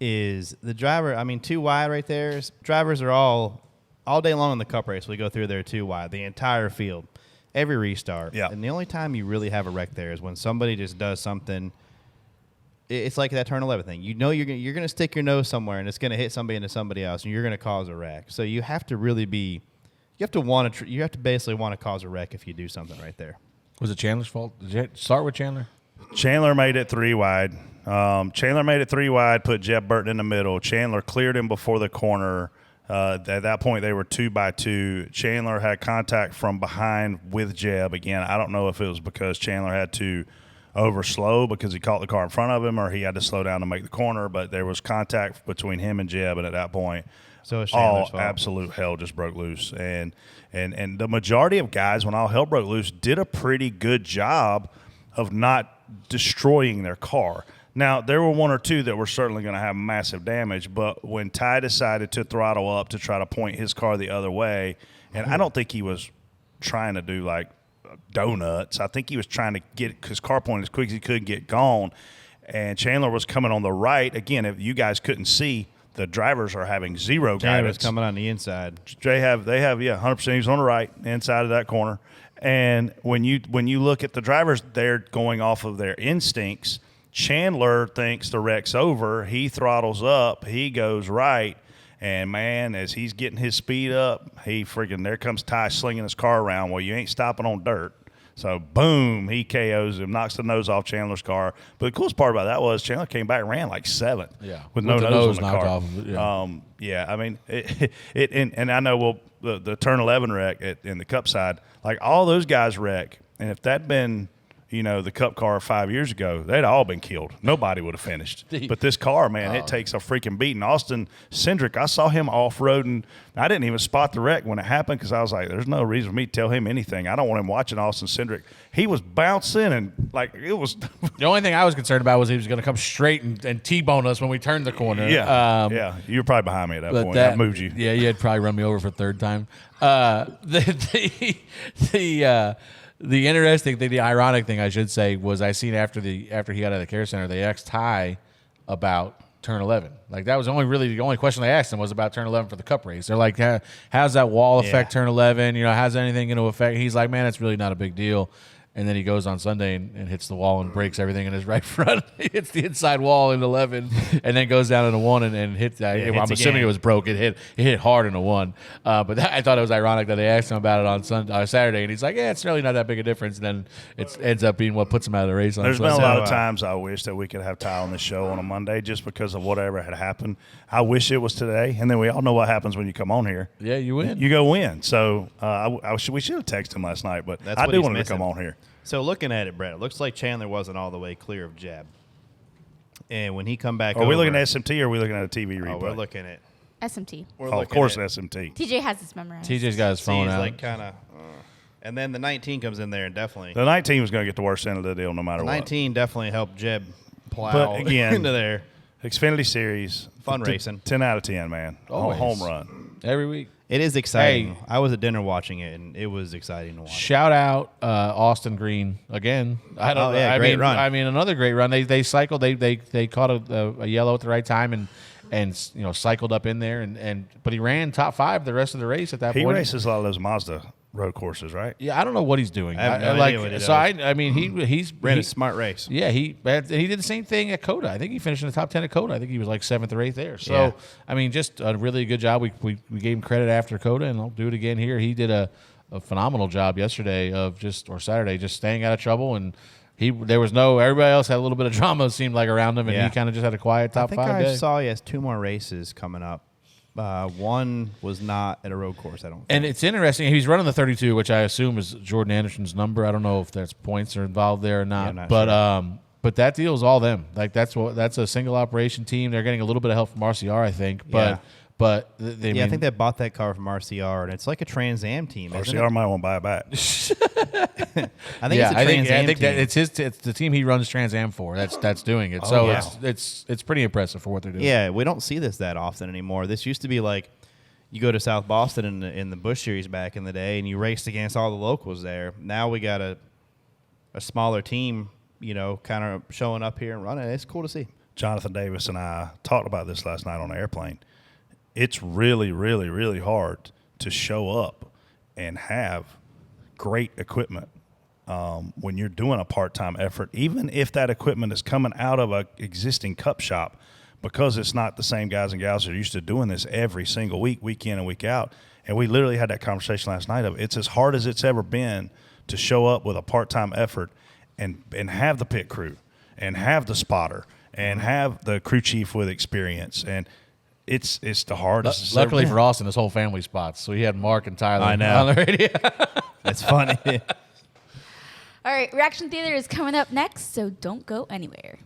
is the driver. I mean, 2 wide right there. Drivers are all day long in the Cup race. We go through there 2 wide, the entire field. Every restart. Yeah. And the only time you really have a wreck there is when somebody just does something. It's like that turn 11 thing. You know you're going to stick your nose somewhere and it's going to hit somebody into somebody else and you're going to cause a wreck. So you have to really be – you have to basically want to cause a wreck if you do something right there. Was it Chandler's fault? Did it start with Chandler? Chandler made it 3 wide. Put Jeb Burton in the middle. Chandler cleared him before the corner. At that point, they were 2 by 2. Chandler had contact from behind with Jeb. Again, I don't know if it was because Chandler had to overslow because he caught the car in front of him, or he had to slow down to make the corner, but there was contact between him and Jeb, and at that point, So it's Chandler's fault. absolute hell just broke loose. And the majority of guys, when all hell broke loose, did a pretty good job of not destroying their car. Now, there were 1 or 2 that were certainly going to have massive damage, but when Ty decided to throttle up to try to point his car the other way, and I don't think he was trying to do like donuts. I think he was trying to get his car pointed as quick as he could get gone, and Chandler was coming on the right. Again, if you guys couldn't see, the drivers are having zero Chandler was guidance. coming on the inside. They have 100%. He was on the right inside of that corner, and when you look at the drivers, they're going off of their instincts. Chandler thinks the wreck's over. He throttles up. He goes right. And, man, as he's getting his speed up, there comes Ty slinging his car around. Well, you ain't stopping on dirt. So, boom, he KOs him, knocks the nose off Chandler's car. But the coolest part about that was Chandler came back and ran like 7th with no the nose on the knocked car. off of it, yeah. I mean, and I know the turn 11 wreck in the Cup side, like all those guys wreck. And if that'd been – the Cup car 5 years ago, they'd all been killed. Nobody would have finished. But this car, man, it takes a freaking beating. Austin Cindric, I saw him off-roading. I didn't even spot the wreck when it happened because I was like, there's no reason for me to tell him anything. I don't want him watching Austin Cindric. He was bouncing and, like, it was – The only thing I was concerned about was he was going to come straight and T-bone us when we turned the corner. Yeah. You were probably behind me at that point. I moved you. Yeah, you had probably run me over for a third time. The interesting thing, the ironic thing I should say, was I seen after he got out of the care center, they asked Ty about turn 11. Like that was the only question they asked him was about turn 11 for the Cup race. They're like, how's that wall affect turn 11? How's anything going to affect? He's like, man, it's really not a big deal. And then he goes on Sunday and hits the wall and breaks everything in his right front. He hits the inside wall in 11 and then goes down into 1 and hits that. I'm assuming it was broke. It hit hard into 1. But I thought it was ironic that they asked him about it on Saturday. And he's like, yeah, it's really not that big a difference. And then it ends up being what puts him out of the race on There's Sunday. been a lot of times I wish that we could have Ty on the show on a Monday just because of whatever had happened. I wish it was today. And then we all know what happens when you come on here. Yeah, you win. You go win. So we should have texted him last night, but I do want him to come on here. So looking at it, Brett, it looks like Chandler wasn't all the way clear of Jeb. And when he come back Are we looking at SMT or are we looking at a TV replay? Oh, we're looking at SMT. Of course, SMT. TJ has this memorized. TJ's got his phone out. like kind of and then the 19 comes in there and definitely. The 19 was going to get the worst end of the deal no matter 19 definitely helped Jeb plow But again, into there. Xfinity Series. Fun racing. 10 out of 10, man. Always. Home run. Every week. It is exciting. Hey. I was at dinner watching it, and it was exciting to watch. Shout out Austin Green again. I don't. Great run. I mean, another great run. They cycled. They caught a yellow at the right time and cycled up in there but he ran top 5 the rest of the race at that point. He races a lot of those Mazda road courses, right? Yeah, I don't know what he's doing. I have no idea what he does. I mean, he's Ran a smart race. Yeah, he did the same thing at Coda. I think he finished in the top 10 at Coda. I think he was like 7th or 8th there. So, Yeah. I mean, just a really good job. We gave him credit after Coda, and I'll do it again here. He did a phenomenal job yesterday or Saturday, just staying out of trouble. And everybody else had a little bit of drama, it seemed like, around him, and he kind of just had a quiet top 5 I day. saw he has 2 more races coming up. One was not at a road course, I don't think. And it's interesting. He's running the 32, which I assume is Jordan Anderson's number. I don't know if there's points are involved there or not. Yeah, I'm not but sure. but that deal is all them. Like that's a single operation team. They're getting a little bit of help from RCR, I think. Yeah. But I think they bought that car from RCR, and it's like a Trans Am team. Isn't RCR it? might want to buy it back. I think it's a Trans Am I think team. that it's the team he runs Trans Am for. That's doing it. So it's pretty impressive for what they're doing. Yeah, we don't see this that often anymore. This used to be like you go to South Boston in the Busch Series back in the day, and you raced against all the locals there. Now we got a smaller team, kind of showing up here and running. It's cool to see. Jonathan Davis and I talked about this last night on the airplane. It's really, really, really hard to show up and have great equipment when you're doing a part-time effort, even if that equipment is coming out of an existing cup shop, because it's not the same guys and gals that are used to doing this every single week in and week out. And we literally had that conversation last night of it's as hard as it's ever been to show up with a part-time effort and have the pit crew and have the spotter and have the crew chief with experience. And it's the hardest. Luckily for Austin, his whole family spots. So he had Mark and Tyler I know. on the radio. It's funny. All right, Reaction Theater is coming up next, so don't go anywhere.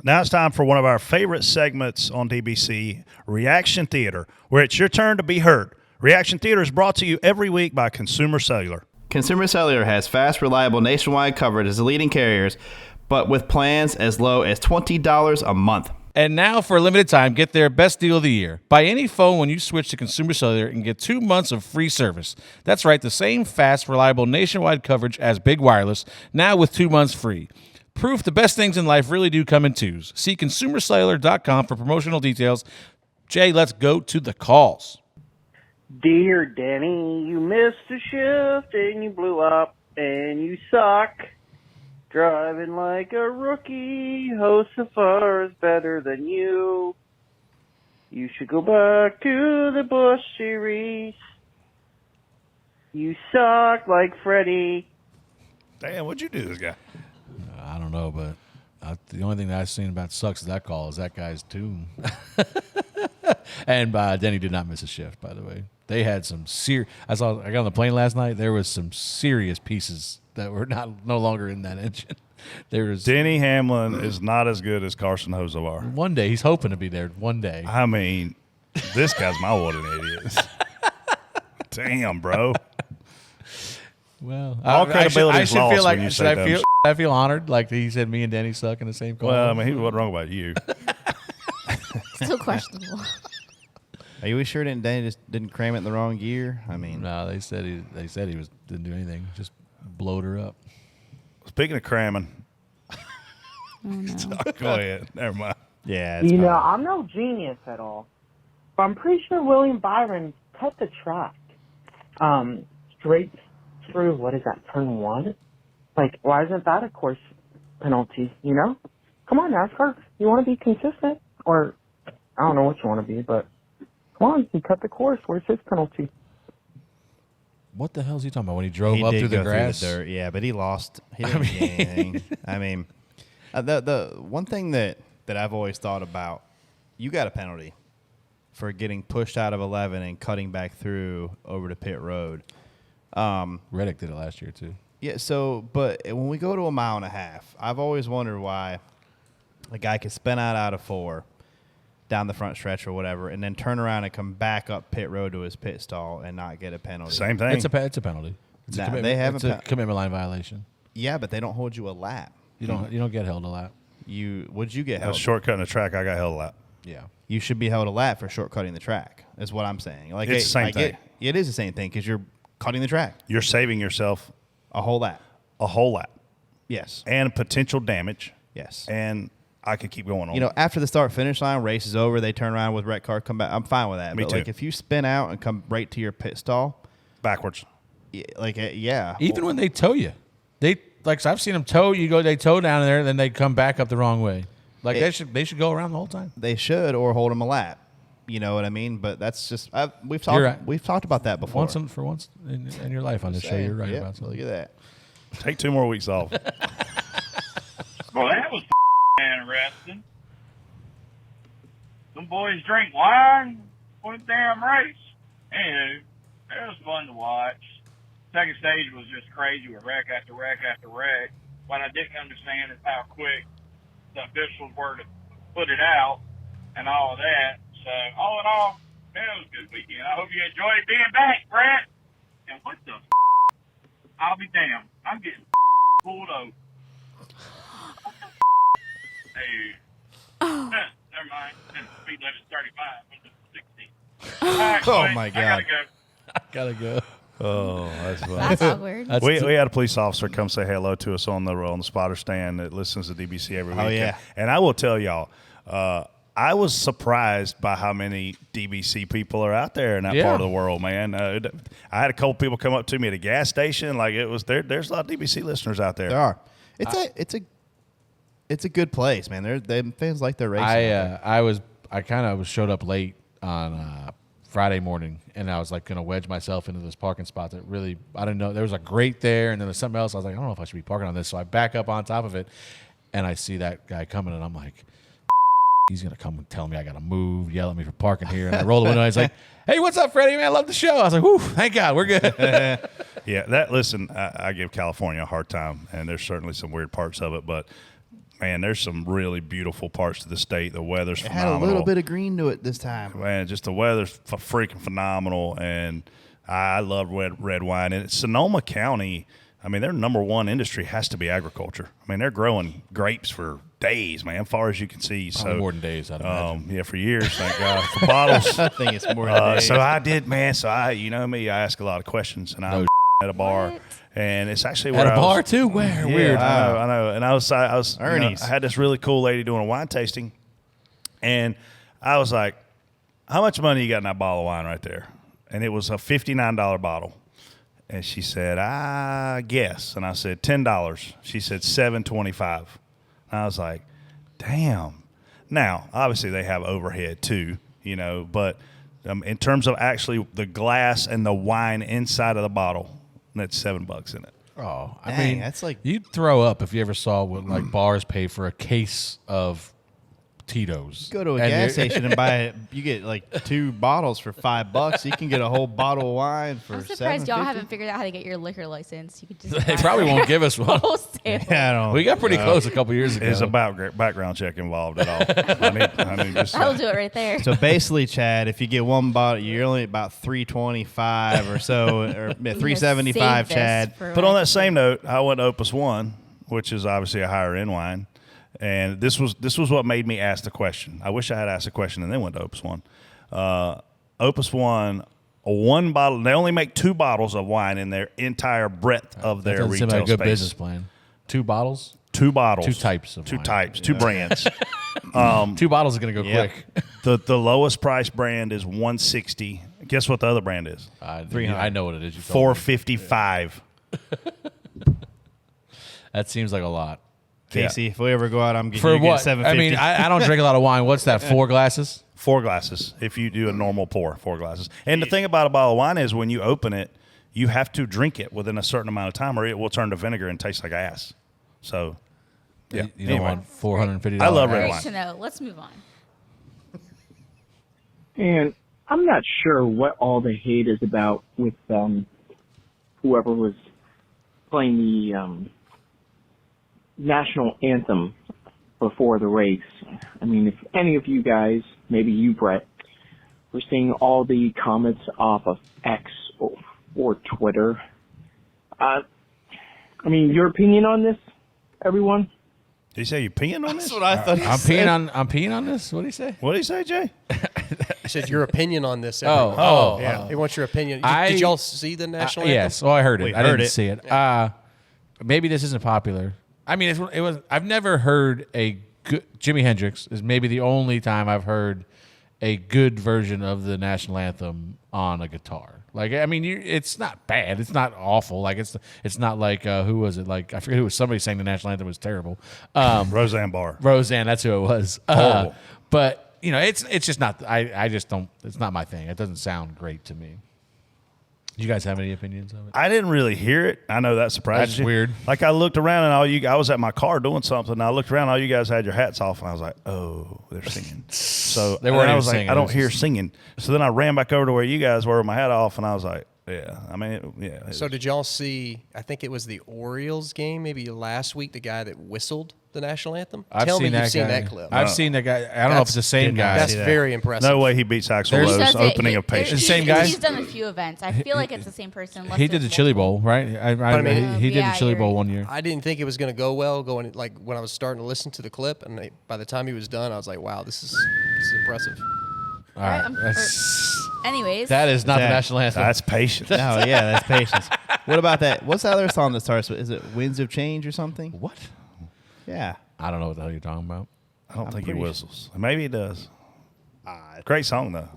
Now it's time for one of our favorite segments on DBC, Reaction Theater, where it's your turn to be heard. Reaction Theater is brought to you every week by Consumer Cellular. Consumer Cellular has fast, reliable, nationwide coverage as the leading carriers, but with plans as low as $20 a month. And now, for a limited time, get their best deal of the year. Buy any phone when you switch to Consumer Cellular and get 2 months of free service. That's right, the same fast, reliable, nationwide coverage as Big Wireless, now with 2 months free. Proof the best things in life really do come in twos. See ConsumerCellular.com for promotional details. Jay, let's go to the calls. Dear Danny, you missed a shift and you blew up and you suck. Driving like a rookie, Joseph is better than you. You should go back to the Busch Series. You suck like Freddie. Damn, what'd you do to this guy? I don't know, but the only thing that I've seen about sucks is that call is that guy's tune. And Denny did not miss a shift, by the way. They had some I got on the plane last night. There was some serious pieces that were no longer in that engine. There was Denny Hamlin is not as good as Carson Hocevar. one day he's hoping to be there. One day, I mean, this guy's what an idiot. Damn, bro. well, All credibility I is should lost feel like when you say dumb shit. I feel honored, like he said me and Denny suck in the same call. Well, I mean, he wasn't wrong about you. Still questionable. Are you sure Danny just didn't cram it in the wrong gear? I mean, no, they said he didn't do anything, just blowed her up. Speaking of cramming, Oh, no. go ahead. Never mind. yeah. It's You know, fine. I'm no genius at all, but I'm pretty sure William Byron cut the track straight through, what is that, turn 1? Like, why isn't that a course penalty, you know? Come on, NASCAR. You want to be consistent? Or, I don't know what you want to be, but come on, he cut the course. Where's his penalty? What the hell is he talking about when he drove He up did through the go grass? dirt, yeah, but he lost. He didn't get anything. I mean, the one thing that I've always thought about, you got a penalty for getting pushed out of 11 and cutting back through over to pit road. Reddick did it last year too. Yeah, so, but when we go to a mile and a half, I've always wondered why a guy could spin out of 4 down the front stretch or whatever, and then turn around and come back up pit road to his pit stall and not get a penalty. Same thing. It's a penalty. It's Nah, a commitment. they have it's a a commitment line violation. Yeah, but they don't hold you a lap. You don't get held a lap. Would you get I was held? shortcutting the track. I got held a lap. Yeah. You should be held a lap for shortcutting the track. Is what I'm saying. Like It's the same thing. It is the same thing because you're cutting the track You're saving yourself a whole lap. a whole lap Yes. and potential damage. Yes. And I could keep going on. You know, after the start finish line, race is over. They turn around with wreck car, come back. I'm fine with that. Me but too. like if you spin out and come right to your pit stall, backwards. yeah. Even when they tow you, so I've seen them tow. They tow down there, then they come back up the wrong way. Like they should go around the whole time. They should, or hold them a lap. You know what I mean? But that's just we've right. talked about that before. For once in your life on this show, you're right Yep, about something. Look at that. Take 2 more weeks off. Well, that was interesting. Some boys drink wine for the damn race. Anywho, it was fun to watch. Second stage was just crazy with wreck after wreck after wreck. What I didn't understand is how quick the officials were to put it out and all of that. So, all in all, it was a good weekend. I hope you enjoyed being back, Brett. And what the I'll be damned. I'm getting pulled over. Hey. Never mind. Speed limit's 35. What's it, 60? All right, Oh, boys, my I God. Gotta go. Oh, that's fun. That's awkward. We had a police officer come say hello to us on the spotter stand that listens to DBC every week. Oh, yeah. And I will tell y'all, I was surprised by how many DBC people are out there in that part of the world, man. I had a couple people come up to me at a gas station. Like it was there's a lot of DBC listeners out there. There are. It's a good place, man. They fans like their racing. I showed up late on Friday morning, and I was like going to wedge myself into this parking spot that really, I didn't know. There was a grate there, and then there's something else. I was like, I don't know if I should be parking on this. So I back up on top of it, and I see that guy coming, and I'm like, he's going to come and tell me I got to move, yell at me for parking here. And I roll the window, and he's like, hey, what's up, Freddie, man? I love the show. I was like, whew, thank God, we're good. Yeah, listen, I give California a hard time, and there's certainly some weird parts of it, but man, there's some really beautiful parts to the state. The weather's phenomenal. Had a little bit of green to it this time. Man, just the weather's freaking phenomenal, and I love red wine. And Sonoma County, I mean, their number one industry has to be agriculture. I mean, they're growing grapes for days, man, as far as you can see. Probably more than days, I'd imagine. Yeah, for years, thank God. For bottles. I think it's more than days. So I did, man. So you know me, I ask a lot of questions, and I'm at a bar. What? And it's actually where At a I bar was, too? Where? yeah, Weird. I know. And I was Ernie's. I had this really cool lady doing a wine tasting, and I was like, "How much money you got in that bottle of wine right there?" And it was a $59 bottle. And she said, "I guess." And I said, $10. She said $7.25. And I was like, "Damn." Now, obviously, they have overhead too, you know, but in terms of actually the glass and the wine inside of the bottle, that's $7 in it. Oh, I Dang, mean, that's like- you'd throw up if you ever saw what like bars pay for a case of Tito's. Go to a And gas you're- station and buy it. You get like 2 bottles for $5. You can get a whole bottle of wine for I'm surprised y'all $7.50. haven't figured out how to get your liquor license. You could just They buy probably it won't give us one. wholesale. Yeah, I don't. We got pretty close a couple years ago. There's a background check involved at all. I need just That'll do it right there. So basically, Chad, if you get one bottle, you're only about $3.25 or so, or $3.75, Save this Chad. for But on when- that same note, I went to Opus One, which is obviously a higher end wine, and this was what made me ask the question. I wish I had asked the question and then went to Opus One. Opus One, one bottle. They only make 2 bottles of wine in their entire breadth of That their doesn't seem retail like a good space. business plan. 2 bottles? 2 bottles, 2 types of 2 wine. types, 2 brands. 2 bottles is going to go Yep. quick. The lowest price brand is $160. Guess what the other brand is? I know what it is. You told me. $455. That seems like a lot. Casey, if we ever go out, I'm getting For you what? $7.50. I mean, I don't drink a lot of wine. What's that, 4 glasses? 4 glasses. If you do a normal pour, 4 glasses. And the thing about a bottle of wine is when you open it, you have to drink it within a certain amount of time, or it will turn to vinegar and taste like ass. So, yeah. You don't want $450. I love red Great wine. to know. Let's move on. And I'm not sure what all the hate is about with whoever was playing the national anthem before the race. I mean, if any of you guys, maybe you, Brett, were seeing all the comments off of X or Twitter, I mean, your opinion on this, everyone? Did you say you peeing on this? That's what I thought. I'm peeing on this? What did he say? What did he say, Jay? I said your opinion on this. Oh, everyone. oh, yeah. oh. He wants your opinion. I- Did y'all see the national anthem? Yes. Well, I heard it. We I heard didn't it. see it. Maybe this isn't popular. I mean, it was. I've never heard a good. Jimi Hendrix is maybe the only time I've heard a good version of the national anthem on a guitar. Like, I mean, it's not bad. It's not awful. Like, it's not like who was it? Like, I forget who was. Somebody saying the national anthem was terrible. Roseanne Barr. Roseanne, that's who it was. Horrible. But you know, it's just not. I just don't. It's not my thing. It doesn't sound great to me. Do you guys have any opinions of it? I didn't really hear it. I know that surprises That's you. weird. Like I looked around and I was at my car doing something. And I looked around, all you guys had your hats off, and I was like, "Oh, they're singing." So They weren't and I even was like, singing. "I It don't was hear just- singing." So then I ran back over to where you guys were with my hat off, and I was like, "Yeah." I mean, yeah. So did y'all see, I think it was the Orioles game, maybe last week, the guy that whistled the national anthem? Tell me you've seen that clip. I've seen that guy. I don't know if it's the same guy. That's see that. very impressive. No way he beats Axl There's- Rose He does it. opening He- of Patience. The same guy? He's done a few events. I feel like it's the same person. unless He did the there's Chili multiple. Bowl, right? He did Yeah, the Chili you're Bowl right. one year. I didn't think it was going to go well going like when I was starting to listen to the clip, and by the time he was done, I was like, wow, this is impressive. All right. I'm- That's- Anyways, that is not the That- national anthem. That's Patience. No, yeah, that's Patience. What about that? What's the other song that starts with? Is it Winds of Change or something? What? Yeah. I don't know what the hell you're talking about. I don't think he pretty whistles. Maybe he does. Great song though.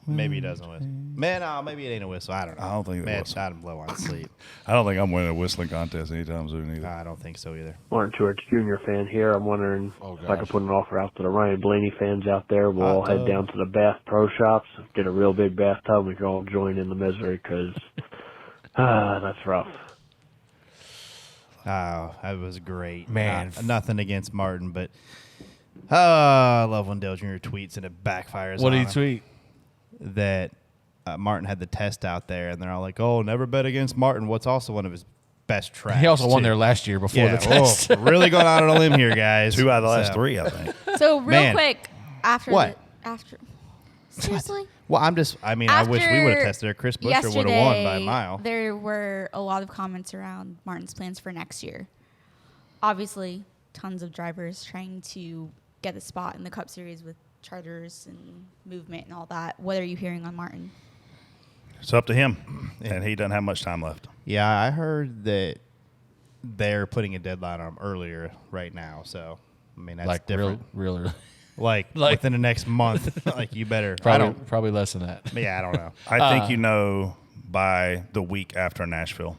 Maybe he doesn't whistle. Man, maybe it ain't a whistle. I don't know. I don't think it's a Man, whistle. I don't blow on sleep. I don't think I'm winning a whistling contest anytime soon either. I don't think so either. Martin Truex Jr. fan here. I'm wondering if I could put an offer out to the Ryan Blaney fans out there. We'll all head down to the Bath Pro Shops, get a real big bathtub, we can all join in the misery because that's rough. Oh, that was great. Man. Nothing against Martin, but I love when Dale Jr. tweets and it backfires. What did on he tweet? him. That Martin had the test out there, and they're all like, "Oh, never bet against Martin." What's also one of his best tracks. He also won too. there last year before the test. Really going out on a limb here, guys. 2 out of the last 3, I think. So real Man. quick, after What? seriously? Well, I wish we would have tested her. Chris Buescher would have won by a mile. There were a lot of comments around Martin's plans for next year. Obviously, tons of drivers trying to get a spot in the Cup Series with charters and movement and all that. What are you hearing on Martin? It's up to him, and he doesn't have much time left. Yeah, I heard that they're putting a deadline on him earlier right now. So, I mean, that's Like different. really. Like within the next month. Like, you better. Probably less than that. Yeah, I don't know. I think you know by the week after Nashville.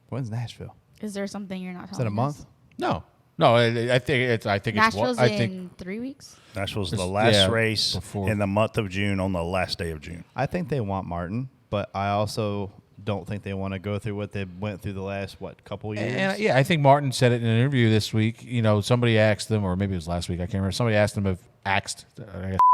When's Nashville? Is there something you're not telling Is that a month? No. I think it's. Nashville's I in think 3 weeks. Nashville's the last race before. in the month of June on the last day of June. I think they want Martin, but I also don't think they want to go through what they went through the last, couple years. And I think Martin said it in an interview this week. You know, somebody asked them, or maybe it was last week. I can't remember. Somebody asked him I guess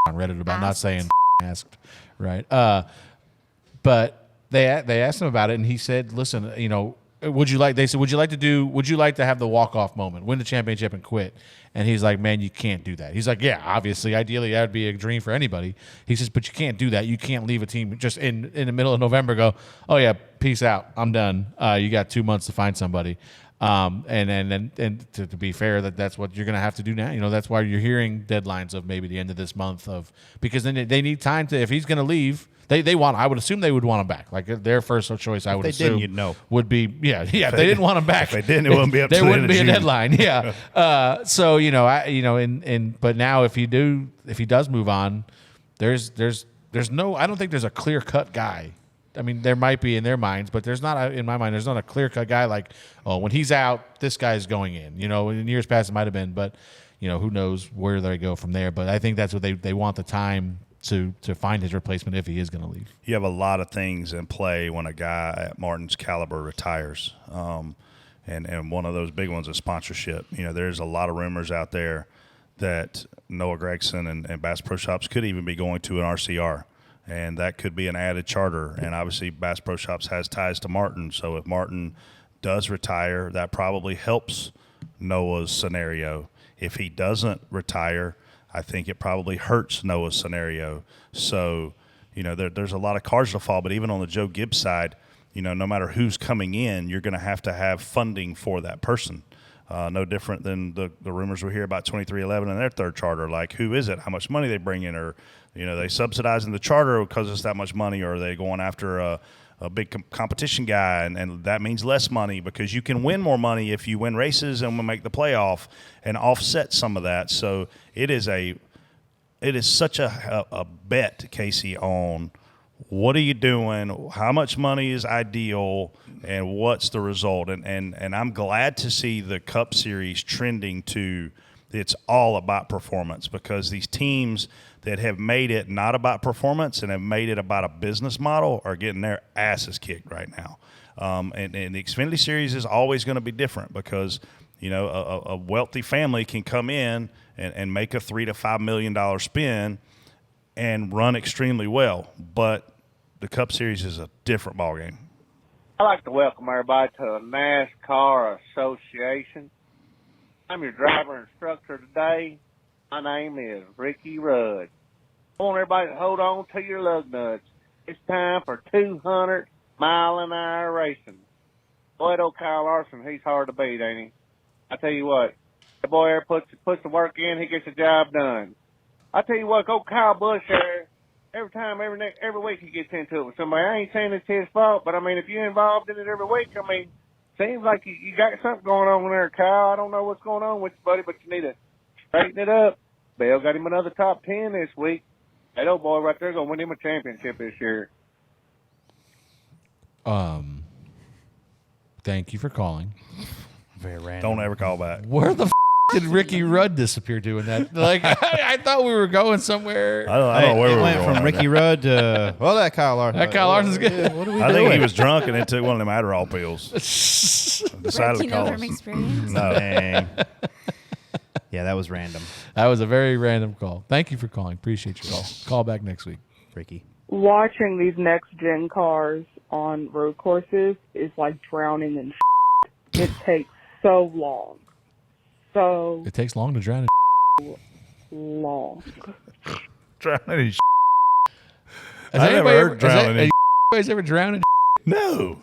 on Reddit about not saying asked, right? But they asked him about it, and he said, "Listen, you know, would you like to have the walk-off moment, win the championship and quit?" And he's like, "Man, you can't do that." He's like, "Yeah, obviously, ideally, that would be a dream for anybody." He says, "But you can't do that. You can't leave a team just in the middle of November go, oh yeah, peace out, I'm done. You got 2 months to find somebody." And to be fair, that's what you're going to have to do now. You know, that's why you're hearing deadlines of maybe the end of this month because then they need time to, if he's going to leave. I would assume they would want him back. Like their first choice, I would assume you'd know. would be, if they didn't want him back. If they didn't, it wouldn't be up to there the wouldn't end be of a June. deadline. Yeah. So but now if he does move on, there's no, I don't think there's a clear cut guy. I mean, there might be in their minds, but there's not in my mind. There's not a clear cut guy like, oh, when he's out, this guy's going in. You know, in years past it might have been, but who knows where they go from there. But I think that's what they want the time to find his replacement if he is going to leave. You have a lot of things in play when a guy at Martin's caliber retires. And one of those big ones is sponsorship. There's a lot of rumors out there that Noah Gragson and Bass Pro Shops could even be going to an RCR, and that could be an added charter. And obviously Bass Pro Shops has ties to Martin, so if Martin does retire, that probably helps Noah's scenario. If he doesn't retire, I think it probably hurts Noah's scenario. So, there's a lot of cards to fall, but even on the Joe Gibbs side, no matter who's coming in, you're going to have funding for that person. No different than the rumors we hear about 23XI and their third charter. Like, who is it? How much money they bring in? Or, they subsidizing the charter because it's that much money, or are they going after a big competition guy, and that means less money because you can win more money if you win races and will make the playoff and offset some of that. So it is such a bet, Casey, on what are you doing, how much money is ideal, and what's the result. And I'm glad to see the Cup Series trending to it's all about performance, because these teams that have made it not about performance and have made it about a business model are getting their asses kicked right now. And the Xfinity Series is always going to be different because, a wealthy family can come in and make a $3 to $5 million spin and run extremely well. But the Cup Series is a different ballgame. I'd like to welcome everybody to the NASCAR Association. I'm your driver instructor today. My name is Ricky Rudd. I want everybody to hold on to your lug nuts. It's time for 200-mile-an-hour racing. Boy, old Kyle Larson, he's hard to beat, ain't he? I tell you what, the boy there puts the work in, he gets the job done. I tell you what, old Kyle Busch there, every week he gets into it with somebody. I ain't saying it's his fault, but, I mean, if you're involved in it every week, I mean, seems like you got something going on there, Kyle. I don't know what's going on with you, buddy, but you need to straighten it up. Bell got him another top 10 this week. That old boy right there gonna win him a championship this year. Thank you for calling. Very random. Don't ever call back. Where the did Ricky Rudd disappear doing that? Like, I thought we were going somewhere. I don't know where we went were going from Ricky Rudd to that Kyle Larson. That Kyle Larson's good. What are we I doing? think he was drunk and then took one of them Adderall pills. Decided to You call know us. from experience. No. Dang. Yeah, that was random, That was a very random call. Thank you for calling. Appreciate your call. Call back next week. Ricky. Watching these next-gen cars on road courses is like drowning in It takes so long. So It takes long to drown. long. Drowning in Has I never anybody heard drowning in Anybody's ever drowned in No.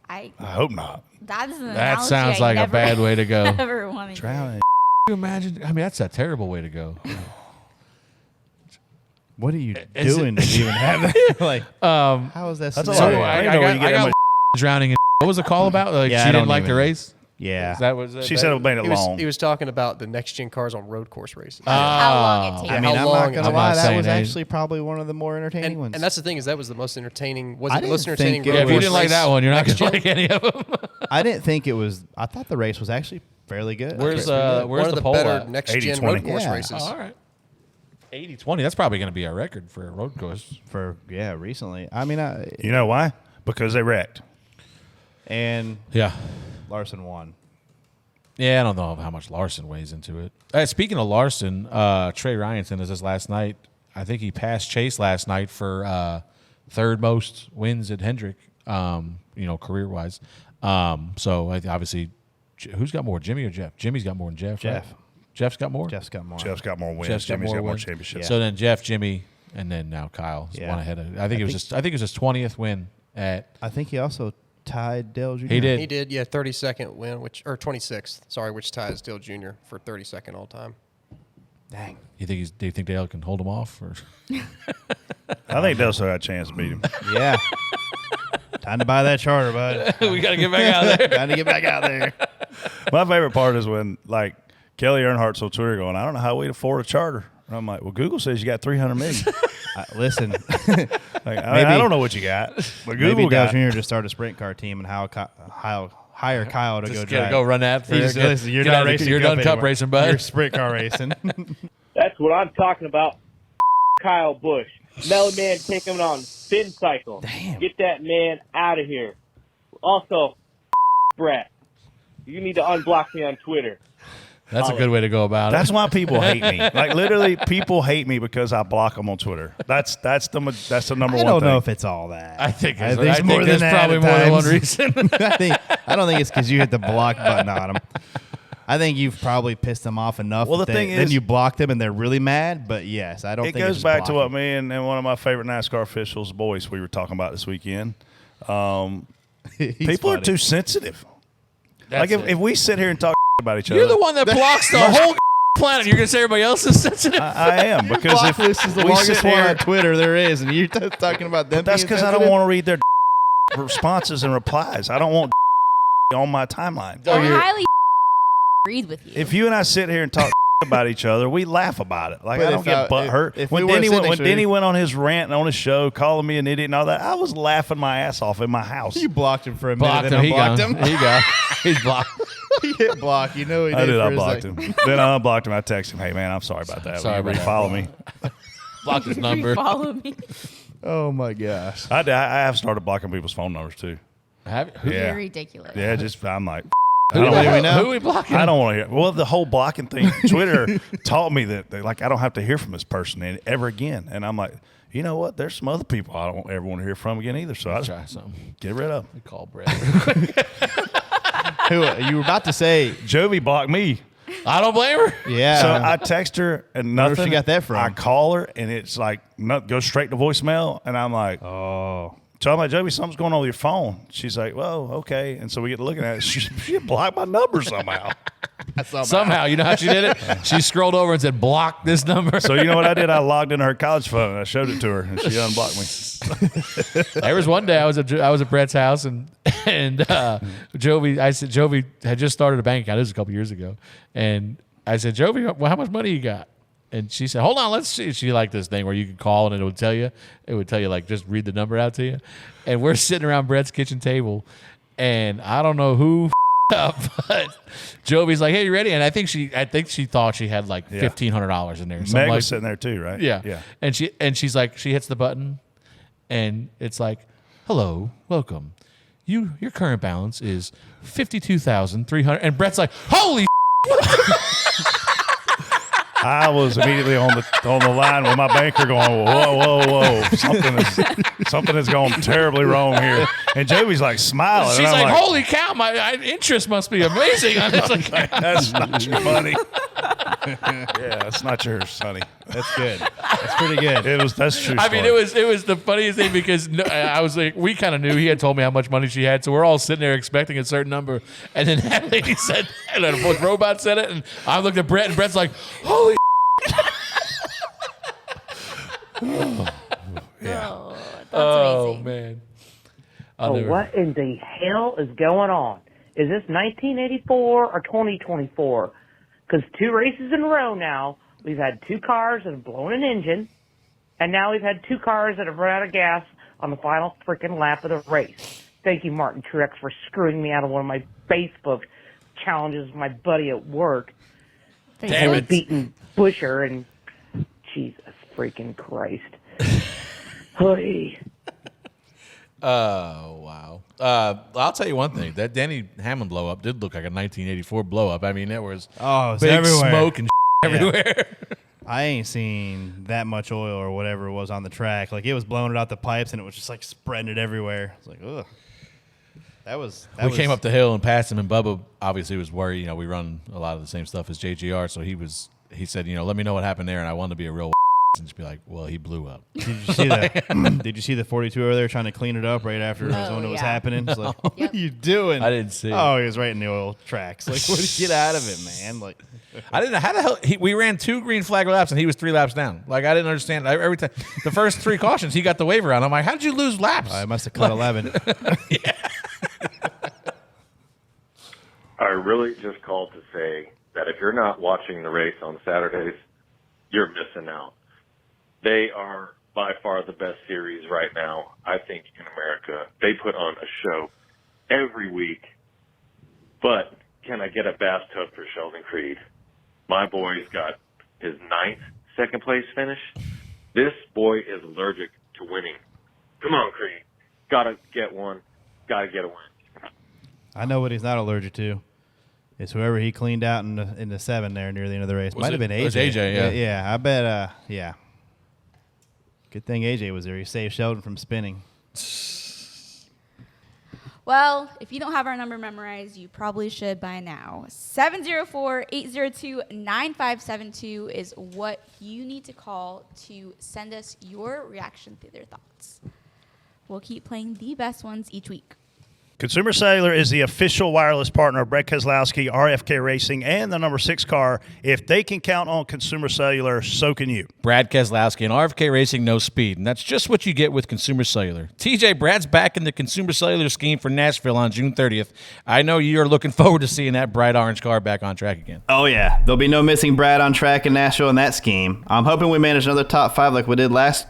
I I hope not. That's an That analogy sounds I like a never bad way to go. ever wanted. Drowning. Can you imagine? I mean, that's a terrible way to go. What are you Is doing it- to even have that? Like, how is that? That's a scenario? lot. I I didn't know where you got, get that much. drowning in. What was the call about? Like Yeah, she I didn't don't like the even- race. Yeah. Is that was that, She said it made it long. He was talking about the next gen cars on road course races. How long it takes. I Yeah, mean, how I'm long not it gonna takes. lie. I'm not That was saying actually probably one of the more entertaining ones. And that's the thing is that was the most entertaining. Was I it the most didn't entertaining? think it road Yeah, if you course didn't like race that one, you're not next going to gen? like any of them. I didn't think it was. I thought the race was actually fairly good. Where's One where's of the the poll better at? next gen 80-20. road course Yeah. races. Oh, all right. 80-20. That's probably going to be our record for a road course. for recently? I mean, You know why? Because they wrecked. and Yeah. Larson won. Yeah, I don't know how much Larson weighs into it. Speaking of Larson, Trey Ryanson is this last night. I think he passed Chase last night for third most wins at Hendrick, career wise. So obviously, who's got more, Jimmy or Jeff? Jimmy's got more than Jeff. Jeff. Right? Jeff's got more. Jeff's got more. Jeff's got more wins. Jeff's Jimmy's got more wins. championships. So then Jeff, Jimmy, and then now Kyle is Yeah. one ahead of. I think it was his 20th win at. I think he also tied Dale Jr. He did. He did, 32nd win, or 26th, sorry, which ties Dale Jr. for 32nd all time. Dang. Do you think Dale can hold him off? Or? I think Dale still got a chance to beat him. Yeah. Time to buy that charter, bud. We got to get back out there. Time to get back out there. My favorite part is when, like, Kelly Earnhart's on Twitter going, I don't know how we'd afford a charter. And I'm like, well, Google says you got 300 million. Listen, Like, I don't know what you got, but Google maybe Dale got. Jr. just started a sprint car team and hire Kyle to go Just drive. go run that. He just, listen, you're get not out of the- racing. you're cup done cup anymore. racing, bud. You're sprint car racing. That's what I'm talking about. Kyle Busch. Melly man taking him on spin cycle. Damn. Get that man out of here. Also, Brett, you need to unblock me on Twitter. That's a good way to go about That's it. why people hate me. Like, literally, people hate me because I block them on Twitter. That's the number I one don't thing. know if it's all that. I think I it's, think I it's think more than there's that probably at more than one times. reason. I don't think it's because you hit the block button on them. I think you've probably pissed them off enough. Well, that the thing then is- you blocked them and they're really mad. But yes, I don't It think goes it's back to blocking. what me and one of my favorite NASCAR officials, Boyce, we were talking about this weekend. People are too sensitive. That's Like, it. if we sit here and talk about each other. You're the one that blocks the whole planet. You're going to say everybody else is sensitive? I am, because Block if list is the we longest sit one here, on Twitter there is, and you're talking about them. that's being because I don't sensitive? want to read their responses and replies. I don't want on my timeline. I highly agreed with you. If you and I sit here and talk about each other, we laugh about it. Like, But I don't if get butt hurt. if When we were Denny sitting went, next to you- on his rant and on his show, calling me an idiot and all that, I was laughing my ass off in my house. You blocked him for a minute, Blocked then him. He unblocked gone. him. He go. He's blocked. He hit block. You know he did. I did. for I a blocked second. him. Then I unblocked him. I texted him, "Hey man, I'm sorry about that. Sorry Will you about that. follow me?" Blocked his number. Follow me. Oh my gosh. I have started blocking people's phone numbers too. Have, who, Yeah. You're ridiculous. Yeah, just I'm like, who, I don't do wanna- we know? Who we blocking? I don't want to hear. Well, the whole blocking thing, Twitter taught me that like I don't have to hear from this person ever again. And I'm like, you know what? There's some other people I don't ever want to hear from again either. So I just Try something. get rid of. We call Brett. Who you were about to say? Jovi blocked me. I don't blame her. Yeah. So I text her and Where nothing. she got that from? I call her and it's like goes straight to voicemail, and I'm like, oh. So I'm like, Jovi, something's going on with your phone. She's like, well, okay. And so we get to looking at it. She blocked my number somehow. Somehow, you know how she did it? She scrolled over and said, block this number. So you know what I did? I logged into her college phone and I showed it to her, and she unblocked me. There was one day I was at Brett's house and Jovi had just started a bank account. This was a couple years ago, and I said, Jovi, well, how much money you got? And she said, hold on, let's see. She liked this thing where you could call and it would tell you, like, just read the number out to you. And we're sitting around Brett's kitchen table, and I don't know who up, but Jovi's like, hey, you ready? And I think she thought she had like $1,500 in there. Meg was sitting there too, right? Yeah. And she's like, she hits the button, and it's like, hello, welcome. Your current balance is $52,300. And Brett's like, holy I was immediately on the line with my banker going, whoa, something has gone terribly wrong here. And Joey's like smiling. She's like, holy cow, my interest must be amazing on this account. That's not your money. Yeah, that's not yours, honey. That's good. That's pretty good. That's true. I mean, it was the funniest thing because I was like, we kind of knew he had told me how much money she had, so we're all sitting there expecting a certain number, and then that lady said, and then the robot said it, and I looked at Brett, and Brett's like, holy. Yeah. That's oh amazing. man. What in the hell is going on? Is this 1984 or 2024? Because 2 races in a row now, we've had 2 cars that have blown an engine, and now we've had 2 cars that have run out of gas on the final freaking lap of the race. Thank you, Martin Truex, for screwing me out of one of my Facebook challenges with my buddy at work. Damn it. Beating Busher, and Jesus freaking Christ. Hoodie. Oh, wow. I'll tell you one thing. That Denny Hamlin blow up did look like a 1984 blow up. I mean, there was big everywhere. smoke and everywhere. I ain't seen that much oil or whatever it was on the track. Like, it was blowing it out the pipes, and it was just like spreading it everywhere. It's like, ugh. We came up the hill and passed him, and Bubba obviously was worried. You know, we run a lot of the same stuff as JGR, so he said, you know, let me know what happened there, and I wanted to be a real and just be like, well, he blew up. Did you see that? Did you see the 42 over there trying to clean it up right after when it was happening? It's like, what are you doing? I didn't see it. Oh, he was right in the oil tracks. Like, what did you get out of it, man? Like, I didn't know how the hell we ran 2 green flag laps and he was 3 laps down. Like, I didn't understand. Every time the first 3 cautions, he got the waiver on. I'm like, how did you lose laps? I must have cut 11. Yeah. I really just called to say that if you're not watching the race on Saturdays, you're missing out. They are by far the best series right now, I think, in America. They put on a show every week. But can I get a bathtub for Sheldon Creed? My boy's got his 9th second-place finish. This boy is allergic to winning. Come on, Creed. Got to get one. Got to get a win. I know what he's not allergic to. It's whoever he cleaned out in the 7 there near the end of the race. Might have been AJ. It was AJ, yeah. Yeah, I bet, yeah. Good thing AJ was there. He saved Sheldon from spinning. Well, if you don't have our number memorized, you probably should by now. 704-802-9572 is what you need to call to send us your reaction to their thoughts. We'll keep playing the best ones each week. Consumer Cellular is the official wireless partner of Brett Keselowski, RFK Racing, and the number 6 car. If they can count on Consumer Cellular, so can you. Brad Keselowski and RFK Racing know speed, and that's just what you get with Consumer Cellular. TJ, Brad's back in the Consumer Cellular scheme for Nashville on June 30th. I know you're looking forward to seeing that bright orange car back on track again. Oh, yeah. There'll be no missing Brad on track in Nashville in that scheme. I'm hoping we manage another top 5 like we did last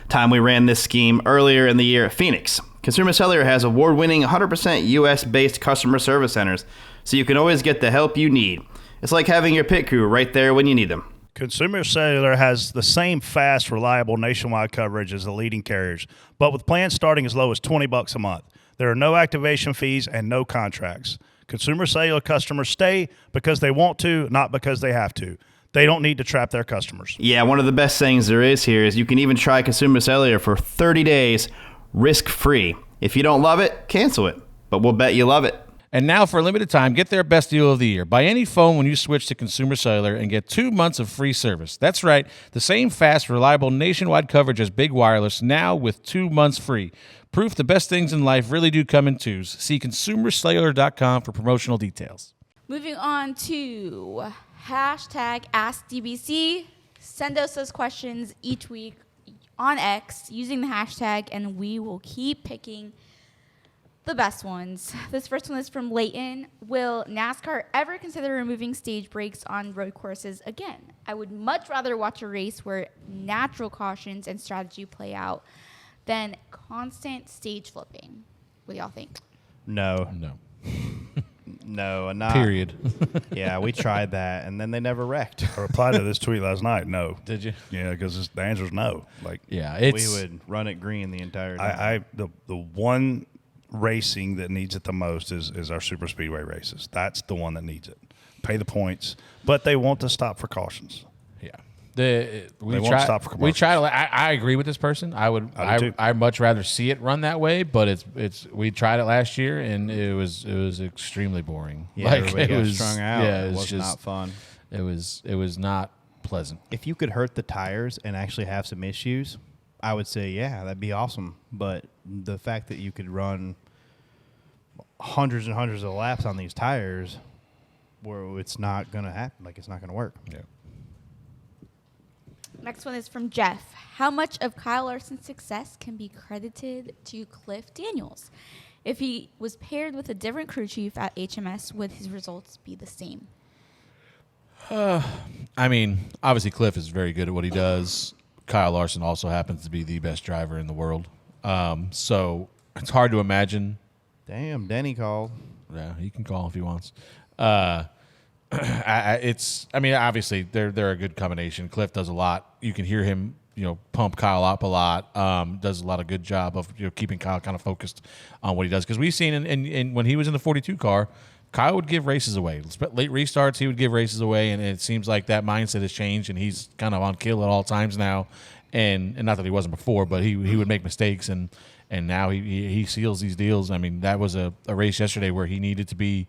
time we ran this scheme earlier in the year at Phoenix. Consumer Cellular has award-winning 100% U.S.-based customer service centers, so you can always get the help you need. It's like having your pit crew right there when you need them. Consumer Cellular has the same fast, reliable nationwide coverage as the leading carriers, but with plans starting as low as $20 a month. There are no activation fees and no contracts. Consumer Cellular customers stay because they want to, not because they have to. They don't need to trap their customers. Yeah, one of the best things there is here is you can even try Consumer Cellular for 30 days risk-free. If you don't love it, cancel it. But we'll bet you love it. And now, for a limited time, get their best deal of the year. Buy any phone when you switch to Consumer Cellular and get 2 months of free service. That's right, the same fast, reliable nationwide coverage as Big Wireless, now with 2 months free. Proof the best things in life really do come in twos. See consumercellular.com for promotional details. Moving on to #AskDBC. Send us those questions each week on X using the hashtag, and we will keep picking the best ones. This first one is from Leighton. Will NASCAR ever consider removing stage breaks on road courses again? I would much rather watch a race where natural cautions and strategy play out than constant stage flipping. What do y'all think? No. No, not. Period. Yeah, we tried that, and then they never wrecked. I replied to this tweet last night. No. Did you? Yeah, because the answer is no. Like, yeah, we would run it green the entire time. The one racing that needs it the most is our super speedway races. That's the one that needs it. Pay the points, but they want to stop for cautions. Yeah. They won't stop for commercials. We try to. I agree with this person. I'd much rather see it run that way. But it's. We tried it last year and it was extremely boring. Yeah, it was strung out. Yeah, it was just not fun. It was not pleasant. If you could hurt the tires and actually have some issues, I would say that'd be awesome. But the fact that you could run hundreds and hundreds of laps on these tires, where it's not going to happen, like it's not going to work. Yeah. Next one is from Jeff. How much of Kyle Larson's success can be credited to Cliff Daniels? If he was paired with a different crew chief at HMS, would his results be the same? I mean, obviously Cliff is very good at what he does. Kyle Larson also happens to be the best driver in the world. So it's hard to imagine. Damn, Denny called. Yeah, he can call if he wants. I mean, obviously they're a good combination. Cliff does a lot. You can hear him, pump Kyle up a lot. Does a lot of good job of keeping Kyle kind of focused on what he does. Because we've seen in when he was in the 42 car, Kyle would give races away. Late restarts, he would give races away, and it seems like that mindset has changed, and he's kind of on kill at all times now. And not that he wasn't before, but he would make mistakes, and now he seals these deals. I mean, that was a race yesterday where he needed to be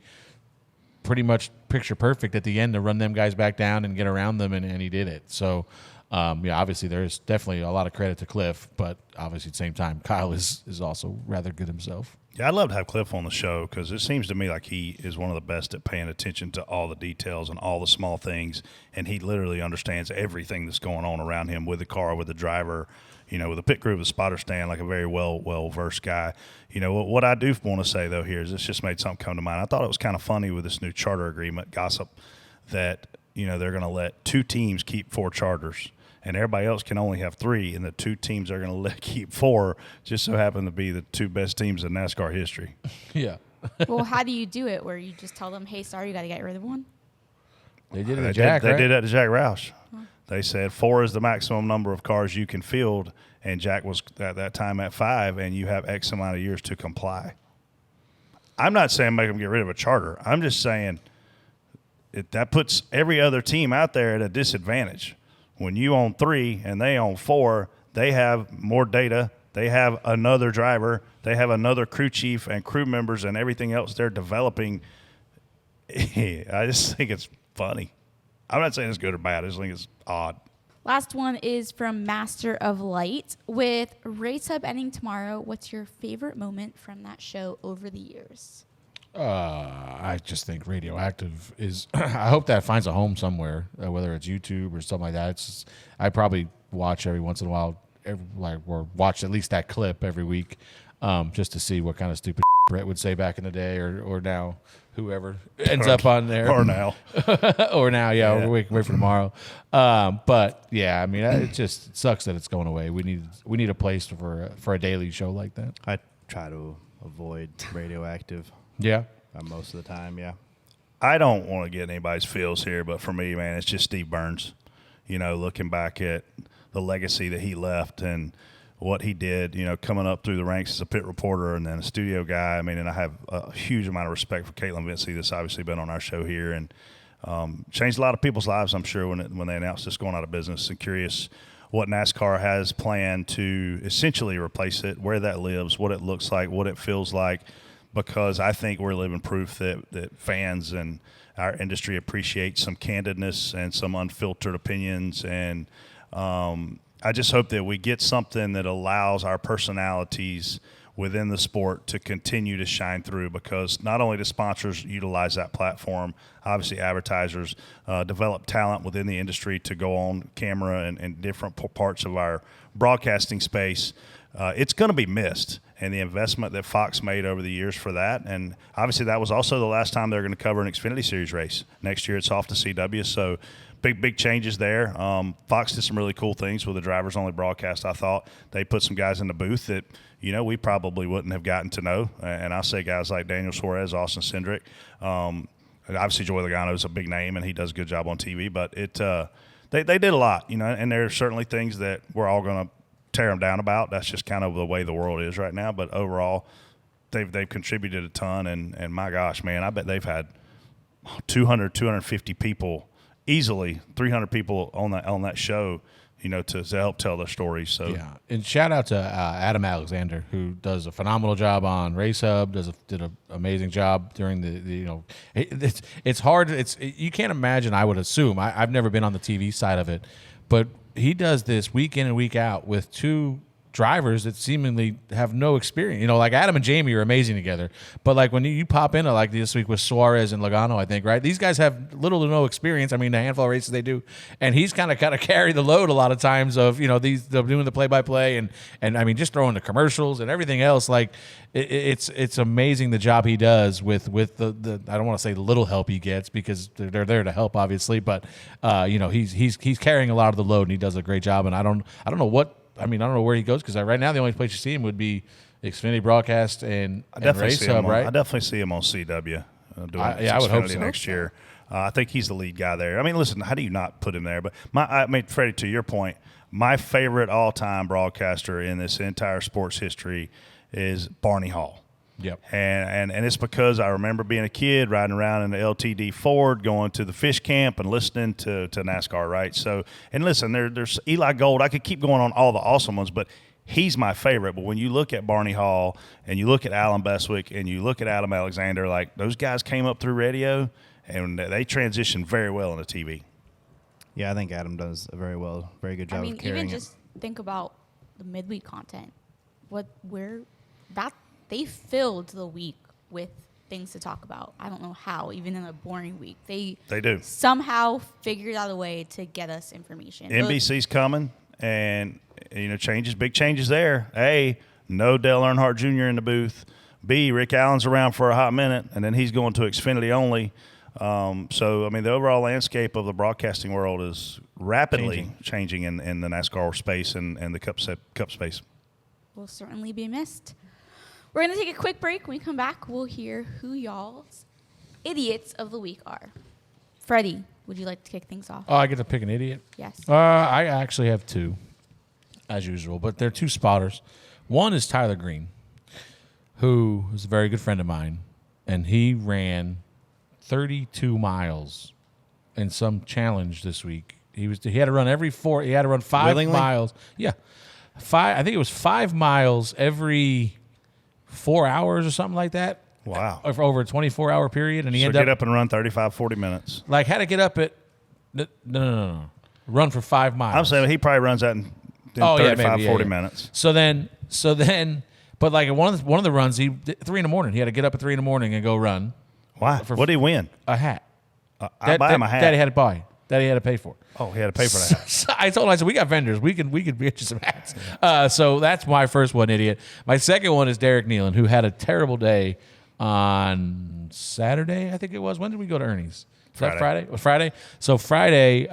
pretty much picture perfect at the end to run them guys back down and get around them, and he did it. So, obviously there's definitely a lot of credit to Cliff, but obviously at the same time, Kyle is also rather good himself. Yeah, I'd love to have Cliff on the show because it seems to me like he is one of the best at paying attention to all the details and all the small things, and he literally understands everything that's going on around him with the car, with the driver, with the pit crew, with the spotter stand, like a very well-versed guy. What I do want to say, though, here is this just made something come to mind. I thought it was kind of funny with this new charter agreement, gossip, that, they're going to let 2 teams keep 4 charters, and everybody else can only have 3, and the 2 teams are going to let keep 4, just so happen to be the 2 best teams in NASCAR history. Yeah. Well, how do you do it? Where you just tell them, hey, sorry, you got to get rid of one? They did it to Jack, They did that to Jack Roush. Huh. They said 4 is the maximum number of cars you can field, and Jack was at that time at 5, and you have X amount of years to comply. I'm not saying make them get rid of a charter. I'm just saying that puts every other team out there at a disadvantage. When you own 3 and they own 4, they have more data. They have another driver. They have another crew chief and crew members and everything else they're developing. I just think it's funny. I'm not saying it's good or bad. I just think it's odd. Last one is from Master of Light. With Race Hub ending tomorrow, what's your favorite moment from that show over the years? I just think Radioactive is. I hope that finds a home somewhere, whether it's YouTube or something like that. I probably watch every once in a while, or watch at least that clip every week, just to see what kind of stupid Brett would say back in the day, or now, whoever ends up on there, or now, or now. Yeah, we'll wait for tomorrow. But yeah, I mean, it just sucks that it's going away. We need a place for a daily show like that. I try to avoid Radioactive. Yeah. Most of the time, yeah. I don't want to get anybody's feels here, but for me, man, it's just Steve Burns. Looking back at the legacy that he left and what he did, coming up through the ranks as a pit reporter and then a studio guy. I mean, and I have a huge amount of respect for Caitlin Vincey that's obviously been on our show here and changed a lot of people's lives, I'm sure, when they announced this going out of business. And curious what NASCAR has planned to essentially replace it, where that lives, what it looks like, what it feels like, because I think we're living proof that fans and our industry appreciate some candidness and some unfiltered opinions. And I just hope that we get something that allows our personalities within the sport to continue to shine through, because not only do sponsors utilize that platform, obviously advertisers develop talent within the industry to go on camera and different parts of our broadcasting space. It's going to be missed. and the investment that Fox made over the years for that. And obviously that was also the last time they're going to cover an Xfinity Series race. Next year it's off to CW, so big changes there. Fox did some really cool things with the drivers-only broadcast, I thought. They put some guys in the booth that, we probably wouldn't have gotten to know. And I'll say guys like Daniel Suarez, Austin Cindric. Obviously Joey Logano is a big name, and he does a good job on TV. But they did a lot, and there are certainly things that we're all going to tear them down about. That's just kind of the way the world is right now. But overall, they've contributed a ton. And my gosh, man, I bet they've had 250 people, easily 300 people on that show, to help tell their stories. So yeah, and shout out to Adam Alexander, who does a phenomenal job on Race Hub. Did an amazing job during the it's hard. You can't imagine. I would assume I've never been on the TV side of it, but he does this week in and week out with two drivers that seemingly have no experience. Like Adam and Jamie are amazing together, but like when you pop into like this week with Suarez and Logano, I think, right? These guys have little to no experience. I mean, the handful of races they do, and he's kind of carry the load a lot of times of they're doing the play-by-play and I mean just throwing the commercials and everything else. Like it's amazing the job he does with the I don't want to say the little help he gets because they're there to help obviously, but he's carrying a lot of the load and he does a great job. And I don't know where he goes because right now the only place you see him would be Xfinity Broadcast and Race Hub, right? I definitely see him on CW doing I would hope so. next year. I think he's the lead guy there. I mean, listen, how do you not put him there? But Freddie, to your point, my favorite all-time broadcaster in this entire sports history is Barney Hall. Yep. And it's because I remember being a kid riding around in the LTD Ford, going to the fish camp and listening to NASCAR, right? So, and listen, there's Eli Gold. I could keep going on all the awesome ones, but he's my favorite. But when you look at Barney Hall and you look at Alan Bestwick and you look at Adam Alexander, like those guys came up through radio and they transitioned very well into TV. Yeah, I think Adam does a very good job of carrying even just think about the midweek content. They filled the week with things to talk about. I don't know how, even in a boring week. They do. Somehow figured out a way to get us information. NBC's coming, and big changes there. A, no Dale Earnhardt Jr. in the booth. B, Rick Allen's around for a hot minute, and then he's going to Xfinity only. So, I mean, the overall landscape of the broadcasting world is rapidly changing in the NASCAR space and the Cup space. Will certainly be missed. We're going to take a quick break. When we come back, we'll hear who y'all's idiots of the week are. Freddie, would you like to kick things off? Oh, I get to pick an idiot? Yes. I actually have two, as usual, but they're two spotters. One is Tyler Green, who is a very good friend of mine, and he ran 32 miles in some challenge this week. He had to run he had to run 5 Willingly? miles. Yeah. I think it was 5 miles every 4 hours or something like that. Wow. For over a 24-hour period. And he ended get up and run 35, 40 minutes. Like, had to get up at no. Run for 5 miles. I'm saying he probably runs that in 35, 40 minutes. So then, but like one of the runs, 3 in the morning. He had to get up at 3 in the morning and go run. Why? What did he win? A hat. I buy him a hat. Daddy had to buy. Daddy had to pay for it. Oh, he had to pay for that. So I told him, I said, we got vendors. We can get you some hats. So that's my first one, idiot. My second one is Derek Nealon, who had a terrible day on Saturday, I think it was. When did we go to Ernie's? Friday. It was Friday? So Friday,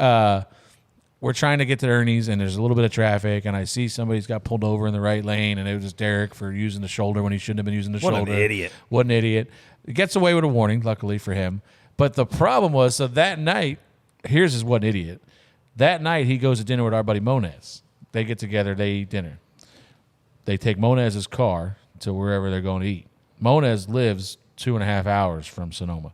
we're trying to get to Ernie's, and there's a little bit of traffic, and I see somebody's got pulled over in the right lane, and it was just Derek for using the shoulder when he shouldn't have been using the shoulder. What an idiot. What an idiot. He gets away with a warning, luckily for him. But the problem was, so that night, here's his one idiot. That night, he goes to dinner with our buddy Monez. They get together. They eat dinner. They take Monez's car to wherever they're going to eat. Monez lives 2.5 hours from Sonoma.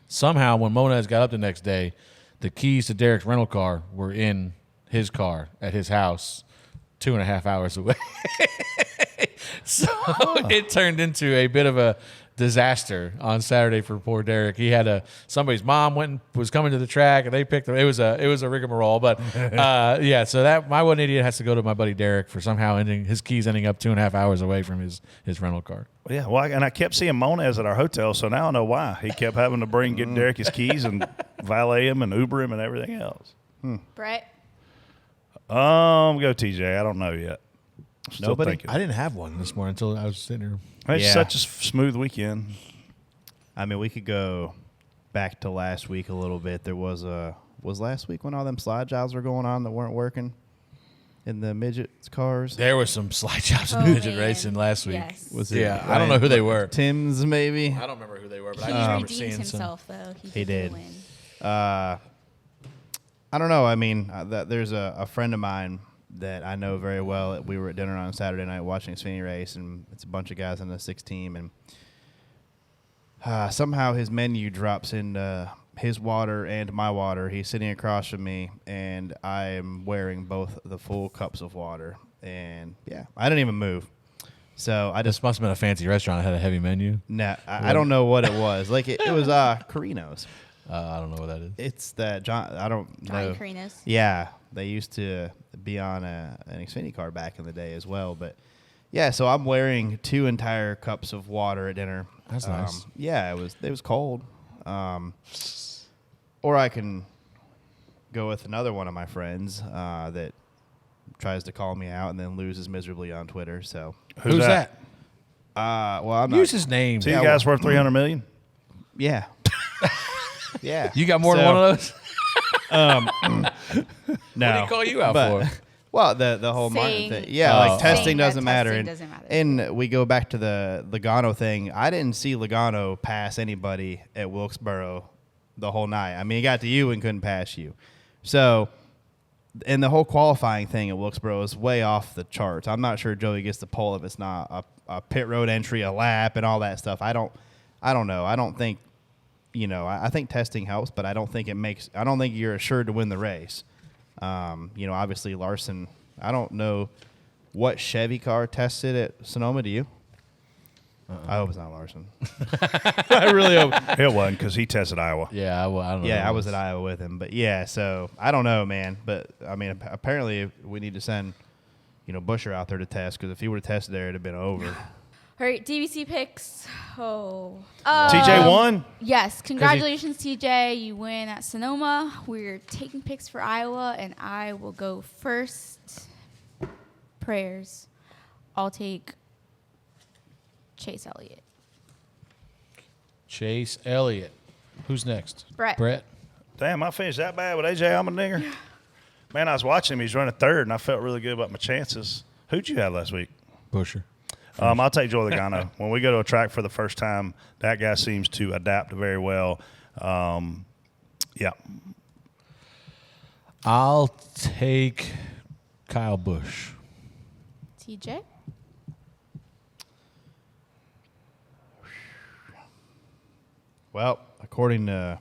Somehow, when Monez got up the next day, the keys to Derek's rental car were in his car at his house 2.5 hours away. So it turned into a bit of a disaster on Saturday for poor Derek. He had somebody's mom was coming to the track and they picked him. It was a rigmarole, but yeah. So that my one idiot has to go to my buddy Derek for somehow his keys ending up 2.5 hours away from his rental car. Yeah, well, and I kept seeing Monez at our hotel, so now I know why. He kept having to get Derek his keys and valet him and Uber him and everything else. Brett? Go TJ. I don't know yet. Still Nobody? thinking. I didn't have one this morning until I was sitting here. It's such a smooth weekend. I mean, we could go back to last week a little bit. There was last week when all them slide jobs were going on that weren't working in the midget cars. There was some slide jobs in midget racing last week. Yes. Was it? Yeah, I don't know who they were. Tim's maybe. I don't remember who they were, but He I remember redeemed seeing himself, though. He did. Win. I don't know. I mean, there's a friend of mine that I know very well. We were at dinner on Saturday night watching Xfinity race, and it's a bunch of guys in the 6 team, and somehow his menu drops into his water and my water. He's sitting across from me, and I am wearing both the full cups of water. And yeah, I didn't even move. So I just must have been a fancy restaurant that had a heavy menu. Nah, I don't know what it was. Like it was Carino's. I don't know what that is. It's that John. I don't Johnny know. Carino's? Yeah, they used to be on an Xfinity car back in the day as well. But yeah, so I'm wearing 2 entire cups of water at dinner. That's nice. Yeah, it was cold. Or I can go with another one of my friends that tries to call me out and then loses miserably on Twitter. So Who's that? Well, I'm not. Use his name. So you guys worth $300 million? Yeah. Yeah. You got more than one of those? No. What did he call you out for? Well, the whole market thing. Yeah, like testing doesn't matter. And we go back to the Logano thing. I didn't see Logano pass anybody at Wilkesboro the whole night. I mean, he got to you and couldn't pass you. So, and the whole qualifying thing at Wilkesboro is way off the charts. I'm not sure Joey gets the pole if it's not a pit road entry, a lap, and all that stuff. I don't know. I don't think, I think testing helps, but I don't think you're assured to win the race. Obviously Larson, I don't know what Chevy car tested at Sonoma. Do you? I hope it's not Larson. I really hope it wasn't, because he tested Iowa. Yeah, I don't know. Yeah, I was at Iowa with him, but yeah, so I don't know, man. But I mean, apparently we need to send, Busher out there to test, because if he would have tested there, it'd have been over. All right, DBC Picks. TJ won? Yes. Congratulations, TJ. You win at Sonoma. We're taking picks for Iowa, and I will go first. Prayers. I'll take Chase Elliott. Chase Elliott. Who's next? Brett. Damn, I finished that bad with AJ Allmendinger. Man, I was watching him. He's running 3rd, and I felt really good about my chances. Who'd you have last week? Busher. I'll take Joey Logano. When we go to a track for the first time, that guy seems to adapt very well. Yeah. I'll take Kyle Busch. TJ? Well, according to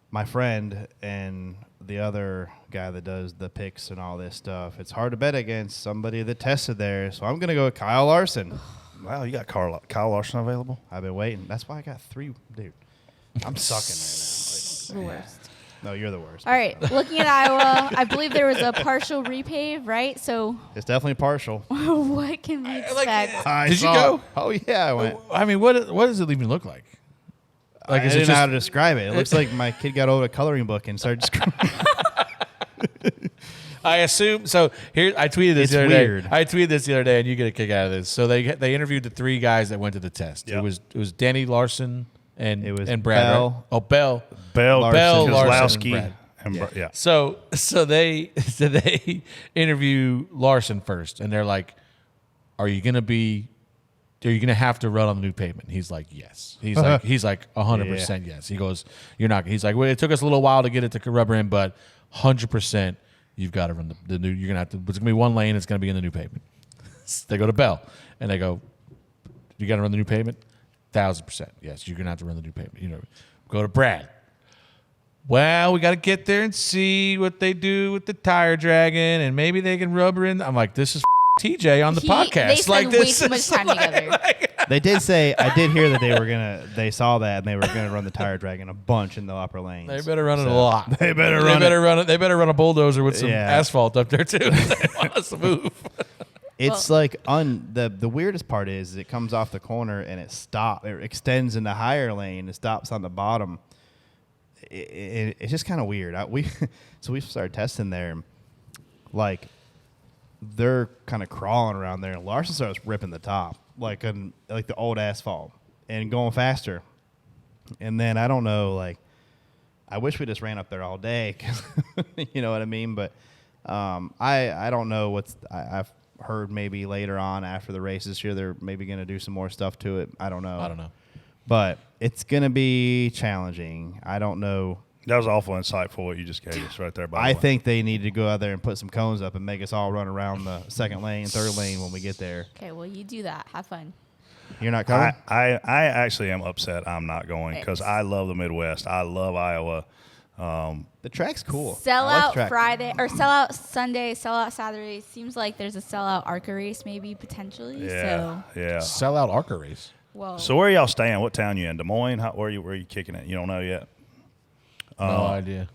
my friend and the other guy that does the picks and all this stuff, it's hard to bet against somebody that tested there. So I'm going to go with Kyle Larson. Wow, you got Kyle Larson available? I've been waiting. That's why I got 3. Dude, I'm sucking right now. The worst. No, you're the worst. All right, looking at Iowa, I believe there was a partial repave, right? So it's definitely partial. What can we expect? Did you go? Oh, yeah, I went. I mean, what does it even look like? Like, I didn't know how to describe it. It looks like my kid got over a coloring book and started describing. I assume so. Here, I tweeted this It's the other weird. day. I tweeted this the other day, and you get a kick out of this. So they interviewed the 3 guys that went to the test. Yep. It was Denny, Larson, and Brad. Bell. Right? Oh, Bell, Larson, Larson, Kozlowski, and Brad. yeah. So they interview Larson first, and they're like, "Are you gonna have to run on the new pavement?" He's like, "Yes." He's like 100% yes. He goes, "You're not." He's like, "Well, it took us a little while to get it to rubber in, but 100%, you've got to run the new. You're gonna have to. It's gonna be 1 lane. It's gonna be in the new pavement." They go to Bell, and they go, "You got to run the new pavement." 1,000%. Yes, you're gonna have to run the new pavement. Go to Brad. Well, we got to get there and see what they do with the tire dragging, and maybe they can rubber in. I'm like, this is TJ on the podcast. They spend way too much time together. They did say, I did hear that they saw that and they were gonna run the tire dragging a bunch in the upper lanes. They better run it a lot. They better run it. They better run a bulldozer with some asphalt up there too. If they want us to move. It's the weirdest part is it comes off the corner and it extends in the higher lane. It stops on the bottom. It's just kind of weird. We started testing there, like they're kind of crawling around there. And Larson starts ripping the top like the old asphalt and going faster. And then I don't know, like, I wish we just ran up there all day, 'cause you know what I mean? But I don't know I've heard maybe later on after the race this year they're maybe going to do some more stuff to it. I don't know. But it's going to be challenging. I don't know. That was awful insightful what you just gave us right there. By the way. I think they need to go out there and put some cones up and make us all run around the second lane, third lane when we get there. Okay, well, you do that. Have fun. You're not coming? I actually am upset I'm not going because I love the Midwest. I love Iowa. The track's cool. Sell out Friday or sell out Sunday, sell out Saturday. Seems like there's a sellout ARCA race maybe potentially. Yeah, yeah. Sellout ARCA race. Whoa. So where are y'all staying? What town you in? Des Moines? Where are you kicking it? You don't know yet? No idea.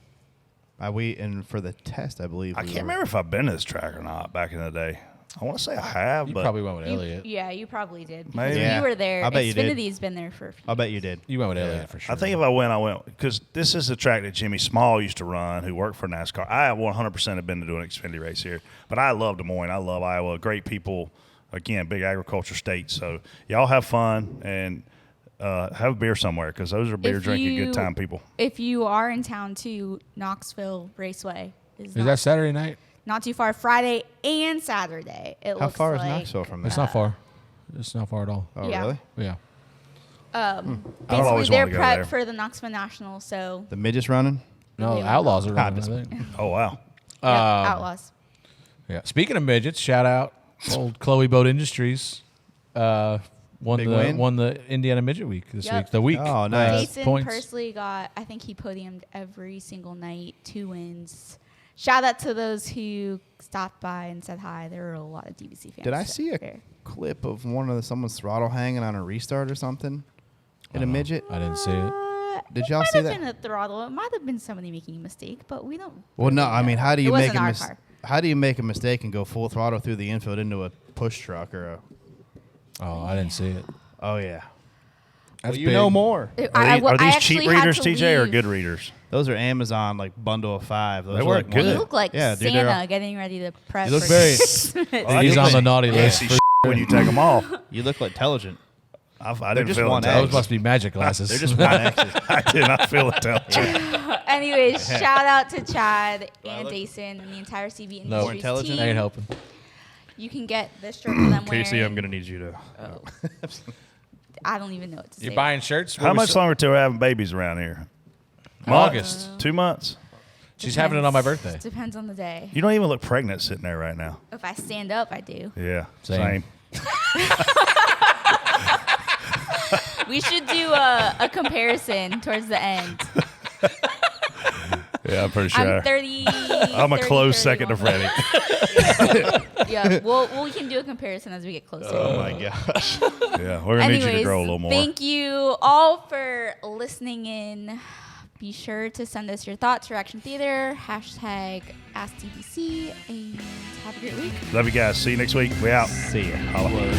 For the test, I believe. I can't remember if I've been to this track or not back in the day. I want to say I have, but probably went with Elliott. Yeah, you probably did. Maybe. You were there. I bet you did. Xfinity's been there for a few I bet you did. You went with Elliott for sure. I think if I went because this is the track that Jimmy Small used to run, who worked for NASCAR. I 100% have been to do an Xfinity race here, but I love Des Moines. I love Iowa. Great people. Again, big agriculture state. So y'all have fun and have a beer somewhere because those are beer drinking good time people. If you are in town too, Knoxville Raceway is that Saturday night? Not too far. Friday and Saturday. How far is Knoxville from there? It's not far. It's not far at all. Oh, Yeah. really? Yeah. Basically, they're prepped for the Knoxville National. So The midgets running? No, the Outlaws are running, I think. Oh, wow. Outlaws. Yeah. Speaking of midgets, shout out old Chloe Boat Industries. Won the Indiana Midget Week this week. The week. Oh, nice. Jason points. Persley I think he podiumed every single night, 2 wins. Shout out to those who stopped by and said hi. There were a lot of DBC fans. Did I see a clip of someone's throttle hanging on a restart or something in a midget? I didn't see it. Did y'all see Might that? have been a throttle. It might have been somebody making a mistake, but we don't. Well, no. I mean, how do you It make wasn't a our car. How do you make a mistake and go full throttle through the infield into a push truck or a? Oh, I didn't see it. Oh yeah. That's Well, you big. know more. Are these cheap readers, TJ, or good readers? Those are Amazon bundle of 5. Those They are work like good. You look like Yeah, dude, Santa getting ready to prep. You look for very. Christmas. He's on the naughty list. See when you take them off. You look like intelligent. I They're didn't just feel one intelligent. Those must be magic glasses. They're just 1X's. I did not feel intelligent. Anyways, shout out to Chad and Dason and the entire CB Industries No, intelligent? team. ain't helping. You can get this shirt for them Casey, wearing. I'm gonna need you to. I don't even know what to say. You're buying shirts? How much longer till we're having babies around here? August. 2 months? She's having it on my birthday. Depends on the day. You don't even look pregnant sitting there right now. If I stand up, I do. Yeah, Same. We should do a comparison towards the end. Yeah, I'm pretty sure. I'm 30. I'm a 30, close second to 31. Freddie. Yeah, we can do a comparison as we get closer. Oh my gosh. Yeah, we're going to need you to grow a little more. Thank you all for listening in. Be sure to send us your thoughts, Reaction Theater, #AskDBC, and have a great week. Love you guys. See you next week. We out. See ya. Holla.